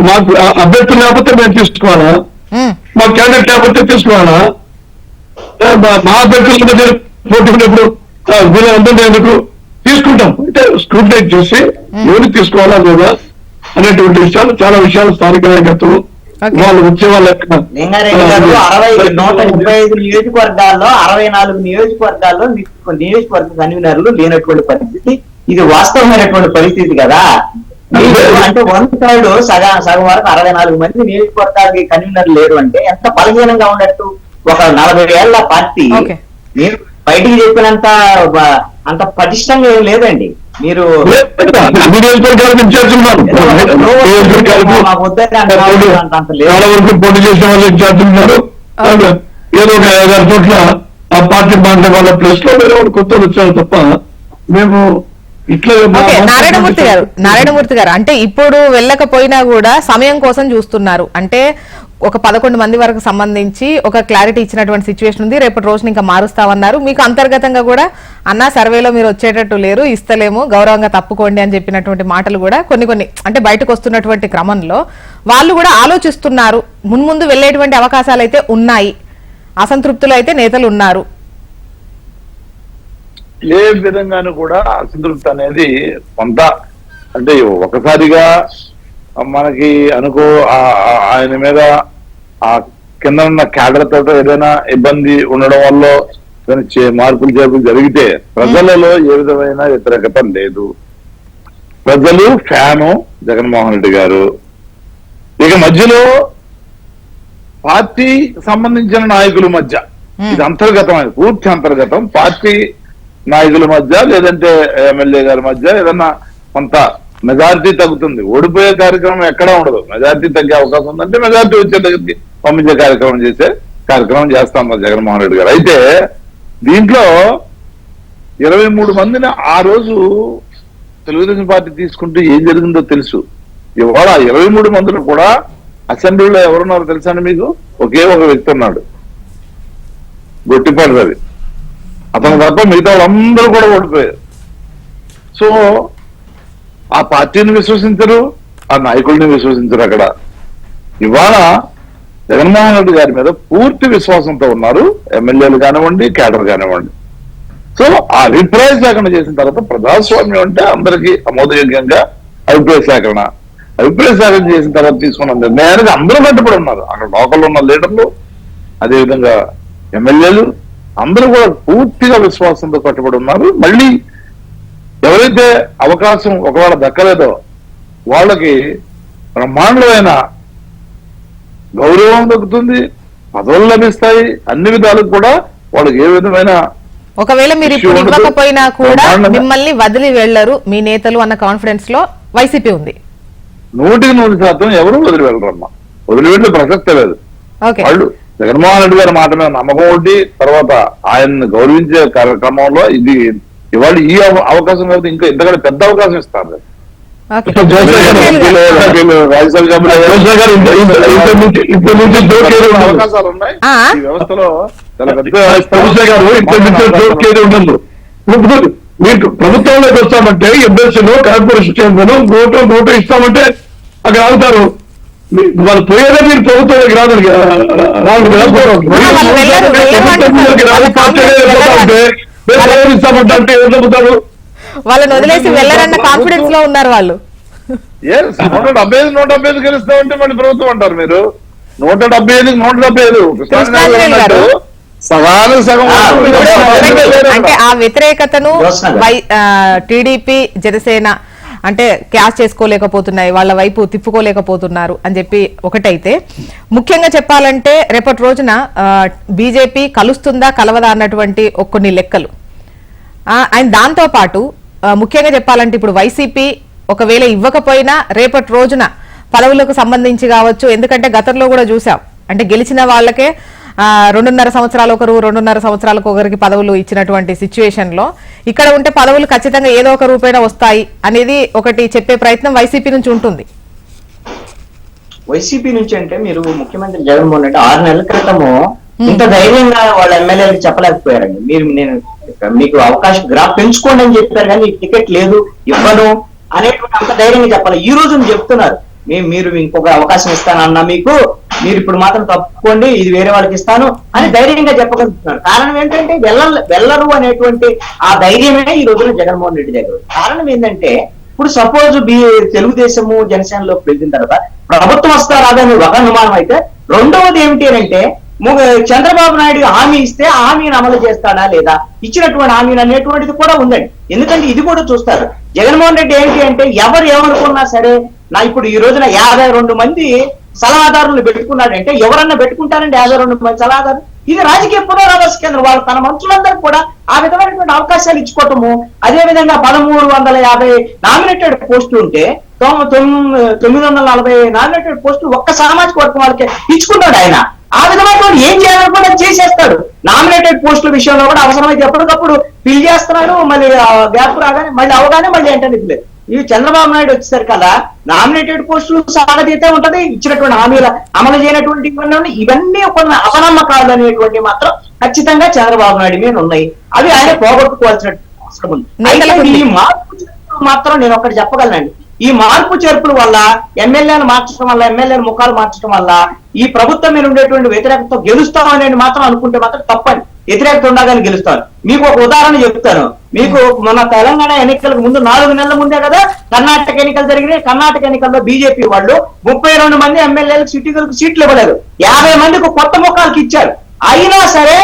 మాకు అభ్యర్థులు లేకపోతే మేము తీసుకోవాలా, మా క్యాండిడేట్ లేకపోతే తీసుకోవాలా? మా అభ్యర్థుల మధ్య పోటీ ఉన్నప్పుడు వీళ్ళందరినీ ఎందుకు తీసుకుంటాం? అంటే స్క్రూటనైజ్ చేసి ఎవరు తీసుకోవాలా లేదా అనేటువంటి విషయాలు, చాలా విషయాలు స్థానిక నాయకత్వం వాళ్ళు వచ్చే వాళ్ళ లింగారెడ్డి గారు 135 నియోజకవర్గాల్లో 64 నియోజకవర్గాల్లో నియోజకవర్గ కన్వీనర్లు లేనటువంటి పరిస్థితి. ఇది వాస్తవమైనటువంటి పరిస్థితి కదా. అంటే 1/3 సగం వరకు 64 మంది నియోజకవర్గాలకి కన్వీనర్ లేరు అంటే ఎంత బలహీనంగా ఉన్నట్టు. ఒక 40 ఏళ్ల పార్టీ మీరు బయటికి చెప్పినంత అంత పటిష్టంగా ఏం లేదండి. మీరు నియోజకవర్గాలకు ఇన్ఛార్జ్ ఉన్నారు. చాలా వరకు పోటీ చేసిన వాళ్ళు ఇన్ఛార్జ్ ఉన్నారు. ఏదో ఒక 5-6 చోట్ల ఆ పార్టీ బాండ్ వాళ్ళ ప్లేస్ లో వేరే వాళ్ళు కొత్త వచ్చారు తప్ప మేము ఇట్లా. ఓకే, నారాయణమూర్తి గారు అంటే ఇప్పుడు వెళ్ళకపోయినా కూడా సమయం కోసం చూస్తున్నారు. అంటే ఒక 11 మంది వరకు సంబంధించి ఒక క్లారిటీ ఇచ్చినటువంటి సిచ్యువేషన్ ఉంది. రేపటి రోజున ఇంకా మారుస్తామన్నారు. మీకు అంతర్గతంగా కూడా అన్న సర్వేలో మీరు వచ్చేటట్టు లేరు, ఇస్తలేము, గౌరవంగా తప్పుకోండి అని చెప్పినటువంటి మాటలు కూడా కొన్ని అంటే బయటకు వస్తున్నటువంటి క్రమంలో వాళ్ళు కూడా ఆలోచిస్తున్నారు. మున్ముందు వెళ్ళేటువంటి అవకాశాలు అయితే ఉన్నాయి, అసంతృప్తులు అయితే నేతలు ఉన్నారు. ఏ విధంగానూ కూడా అసంతృప్తి అనేది కొంత అంటే ఒకసారిగా మనకి ఆయన మీద ఆ కింద ఉన్న క్యాడర్ తోట ఏదైనా ఇబ్బంది ఉండడం వల్ల మార్పులు చేర్పులు జరిగితే ప్రజలలో ఏ విధమైన వ్యతిరేకత లేదు. ప్రజలు ఫ్యాను జగన్మోహన్ రెడ్డి గారు. ఇక మధ్యలో పార్టీ సంబంధించిన నాయకుల మధ్య ఇది అంతర్గతమైన పూర్తి అంతర్గతం. పార్టీ నాయకుల మధ్య లేదంటే ఎమ్మెల్యే గారి మధ్య ఏదన్నా కొంత మెజారిటీ తగ్గుతుంది. ఓడిపోయే కార్యక్రమం ఎక్కడా ఉండదు. మెజారిటీ తగ్గే అవకాశం ఉందంటే మెజారిటీ వచ్చే దగ్గరికి పంపించే కార్యక్రమం చేస్తామన్నారు జగన్మోహన్ రెడ్డి గారు. అయితే దీంట్లో 23 మందిని ఆ రోజు తెలుగుదేశం పార్టీ తీసుకుంటూ ఏం జరిగిందో తెలుసు. ఇవాళ 23 మందిని కూడా అసెంబ్లీలో ఎవరున్నారో తెలుసండి మీకు? ఒకే ఒక వ్యక్తి ఉన్నాడు, గొట్టిపాటి రవి. అతను తప్ప మిగతా వాళ్ళందరూ కూడా ఓడిపోయారు. సో ఆ పార్టీని విశ్వసించరు, ఆ నాయకుల్ని విశ్వసించరు. అక్కడ ఇవాళ జగన్మోహన్ రెడ్డి గారి మీద పూర్తి విశ్వాసంతో ఉన్నారు ఎమ్మెల్యేలు కానివ్వండి, క్యాడర్ కానివ్వండి. సో ఆ అభిప్రాయ సేకరణ చేసిన తర్వాత ప్రజాస్వామ్యం అంటే అందరికీ ఆమోదయోగ్యంగా అభిప్రాయ సేకరణ చేసిన తర్వాత తీసుకున్న నిర్ణయానికి అందరూ కట్టుబడి ఉన్నారు. అక్కడ లోకల్ ఉన్న లీడర్లు, అదేవిధంగా ఎమ్మెల్యేలు అందరూ కూడా పూర్తిగా విశ్వాసంతో కట్టుబడి ఉన్నారు. మళ్ళీ ఎవరైతే అవకాశం ఒకవేళ దక్కలేదో వాళ్ళకి బ్రహ్మాండమైన గౌరవం దక్కుతుంది, పదవులు లభిస్తాయి. అన్ని విధాలకు కూడా వాళ్ళకి ఏ విధమైన ఒకవేళ మీరు ఇప్పుడు ఇవ్వకపోయినా కూడా మిమ్మల్ని వదిలి వెళ్లరు మీ నేతలు అన్న కాన్ఫిడెన్స్ లో వైసీపీ ఉంది. 100% ఎవరు వదిలి వెళ్ళరమ్మా. వదిలి వెళ్ళే ప్రసక్తే లేదు. వాళ్ళు జగన్మోహన్ రెడ్డి గారి మాట మీద నమ్మకం ఒకటి, తర్వాత ఆయన్ని గౌరవించే కార్యక్రమంలో ఇది ఇవాళ ఈ అవకాశం కాబట్టి ఇంకా ఇంతకంటే పెద్ద అవకాశం ఇస్తారు. అవకాశాలు ఉన్నాయి ఈ వ్యవస్థలో. ఉండదు. మీకు ప్రభుత్వంలోకి వస్తామంటే ఎమ్మెల్సీలో కార్పొరేషన్ చైర్మన్ నోటు ఇస్తామంటే అక్కడ ఆగుతారు. వాళ్ళు పోయేదే మీరు ప్రభుత్వంలోకి ఇస్తామంటే ఏం చెబుతారు? వాళ్ళని వదిలేసి వెళ్ళరన్న కాన్ఫిడెన్స్ లో ఉన్నారు వాళ్ళు. 175 గెలుస్తామంటే మళ్ళీ ప్రభుత్వం అంటారు మీరు. 175 అంటే ఆ వ్యతిరేకతను టీడీపీ జనసేన అంటే క్యాష్ చేసుకోలేకపోతున్నాయి, వాళ్ళ వైపు తిప్పుకోలేకపోతున్నారు అని చెప్పి ఒకటైతే, ముఖ్యంగా చెప్పాలంటే రేపటి రోజున బీజేపీ కలుస్తుందా కలవదా అన్నటువంటి కొన్ని లెక్కలు. అండ్ దాంతో పాటు ముఖ్యంగా చెప్పాలంటే ఇప్పుడు వైసీపీ ఒకవేళ ఇవ్వకపోయినా రేపటి రోజున పదవులకు సంబంధించి కావచ్చు, ఎందుకంటే గతంలో కూడా చూసాం అంటే గెలిచిన వాళ్ళకే 2.5 సంవత్సరాలు ఒకరు, 2.5 సంవత్సరాలకు ఒకరికి పదవులు ఇచ్చినటువంటి సిచ్యువేషన్ లో ఇక్కడ ఉంటే పదవులు ఖచ్చితంగా ఏదో ఒక రూపేణ వస్తాయి అనేది ఒకటి చెప్పే ప్రయత్నం వైసీపీ నుంచి ఉంటుంది. వైసీపీ నుంచి అంటే మీరు ముఖ్యమంత్రి జగన్మోహన్ రెడ్డి 6 నెలల క్రితము ఇంత ధైర్యంగా వాళ్ళ ఎమ్మెల్యేలకు చెప్పలేకపోయారండి. నేను మీకు అవకాశం గ్రాఫ్ పెంచుకోండి అని చెప్పారు, కానీ టికెట్ లేదు ఇవ్వను అనేటువంటి అంత ధైర్యంగా చెప్పాలి. ఈ రోజు చెప్తున్నారు మీరు ఇంకొక అవకాశం ఇస్తానన్నా మీకు, మీరు ఇప్పుడు మాత్రం తప్పుకోండి, ఇది వేరే వాళ్ళకి ఇస్తాను అని ధైర్యంగా చెప్పగలుగుతున్నారు. కారణం ఏంటంటే వెళ్ళరు అనేటువంటి ఆ ధైర్యమే ఈ రోజున జగన్మోహన్ రెడ్డి దగ్గర. కారణం ఏంటంటే ఇప్పుడు సపోజ్ తెలుగుదేశము జనసేనలోకి వెళ్ళిన తర్వాత ప్రభుత్వం వస్తారా అదని ఒక అనుమానం అయితే, రెండవది ఏమిటి అంటే చంద్రబాబు నాయుడు హామీ ఇస్తే ఆ హామీని అమలు చేస్తాడా లేదా, ఇచ్చినటువంటి హామీని అనేటువంటిది కూడా ఉందండి. ఎందుకంటే ఇది కూడా చూస్తారు. జగన్మోహన్ రెడ్డి ఏంటి అంటే ఎవరు ఏమనుకున్నా సరే, నా ఇప్పుడు ఈ రోజున 52 మంది సలహాదారులు పెట్టుకున్నాడంటే ఎవరన్నా పెట్టుకుంటారండి 52 మంది సలహాదారు? ఇది రాజకీయ పునరావాస కేంద్రం. వాళ్ళు తన మంత్రులందరూ కూడా ఆ విధమైనటువంటి అవకాశాలు ఇచ్చుకోవటము, అదే విధంగా 1350 నామినేటెడ్ పోస్టులు ఉంటే 940 నామినేటెడ్ పోస్టులు ఒక్క సామాజిక వర్గం వాళ్ళకి ఇచ్చుకున్నాడు ఆయన. ఆ విధమైనటువంటి ఏం చేయాలనుకుంటే చేసేస్తాడు. నామినేటెడ్ పోస్టుల విషయంలో కూడా అవసరమైతే ఎప్పటికప్పుడు ఫిల్ చేస్తున్నాడు. మళ్ళీ గ్యాప్ రాగానే మళ్ళీ అవగానే మళ్ళీ ఏంటనే లేదు. ఈ చంద్రబాబు నాయుడు వచ్చేసరి కదా నామినేటెడ్ పోస్టులు సాగతీతే ఉంటది, ఇచ్చినటువంటి హామీలు అమలు చేయనటువంటి ఇవన్నీ కొన్ని అపనమ్మకాలు అనేటువంటి మాత్రం ఖచ్చితంగా చంద్రబాబు నాయుడు మీద ఉన్నాయి. అవి ఆయన పోగొట్టుకోవాల్సిన అవసరం ఉంది. అయితే ఈ మార్పు మాత్రం నేను ఒకటి చెప్పగలనండి. ఈ మార్పు చేర్పుల వల్ల ఎమ్మెల్యేలు మార్చడం వల్ల, ఎమ్మెల్యేల ముఖాలు మార్చడం వల్ల ఈ ప్రభుత్వం మీద ఉండేటువంటి వ్యతిరేకతతో గెలుస్తాం అనేది మాత్రం అనుకుంటే మాత్రం తప్పని. వ్యతిరేకత ఉండగానే గెలుస్తాను. మీకు ఒక ఉదాహరణ చెప్తాను. మీకు మన తెలంగాణ ఎన్నికలకు ముందు 4 నెలల ముందే కదా కర్ణాటక ఎన్నికలు జరిగినాయి. కర్ణాటక ఎన్నికల్లో బీజేపీ వాళ్ళు 32 మంది ఎమ్మెల్యేలకు సీట్లు ఇవ్వలేదు. 50 మందికి కొత్త ముఖాలకు ఇచ్చారు. అయినా సరే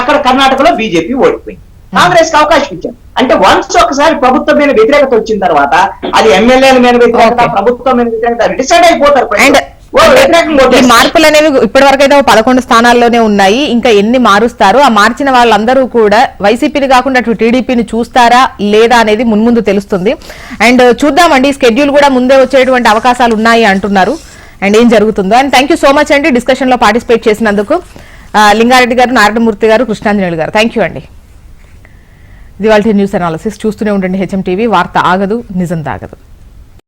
అక్కడ కర్ణాటకలో బీజేపీ ఓడిపోయింది. కాంగ్రెస్ కి అవకాశం ఇచ్చారు. అంటే వన్స్ ఒకసారి ప్రభుత్వం మీద వ్యతిరేకత వచ్చిన తర్వాత అది ఎమ్మెల్యేల మీద వ్యతిరేకత, ప్రభుత్వం మీద వ్యతిరేకత డిసైడ్ అయిపోతారు. ఈ మార్పులు అనేవి ఇప్పటి వరకు అయితే 11 స్థానాల్లోనే ఉన్నాయి. ఇంకా ఎన్ని మారుస్తారు? ఆ మార్చిన వాళ్ళందరూ కూడా వైసీపీని కాకుండా అటు టీడీపీని చూస్తారా లేదా అనేది మున్ముందు తెలుస్తుంది. అండ్ చూద్దామండి, స్కెడ్యూల్ కూడా ముందే వచ్చేటువంటి అవకాశాలు ఉన్నాయి అంటున్నారు. అండ్ ఏం జరుగుతుందో. And thank you so much అండి డిస్కషన్ లో పార్టిసిపేట్ చేసినందుకు. లింగారెడ్డి గారు, నారాయణమూర్తి గారు, కృష్ణాంజనేయులు గారు, థ్యాంక్ యూ అండి. ఇది వాళ్ళ న్యూస్ అనాలిసిస్. చూస్తూనే ఉండండి హెచ్ఎం టీవీ. వార్త ఆగదు, నిజం తాగదు.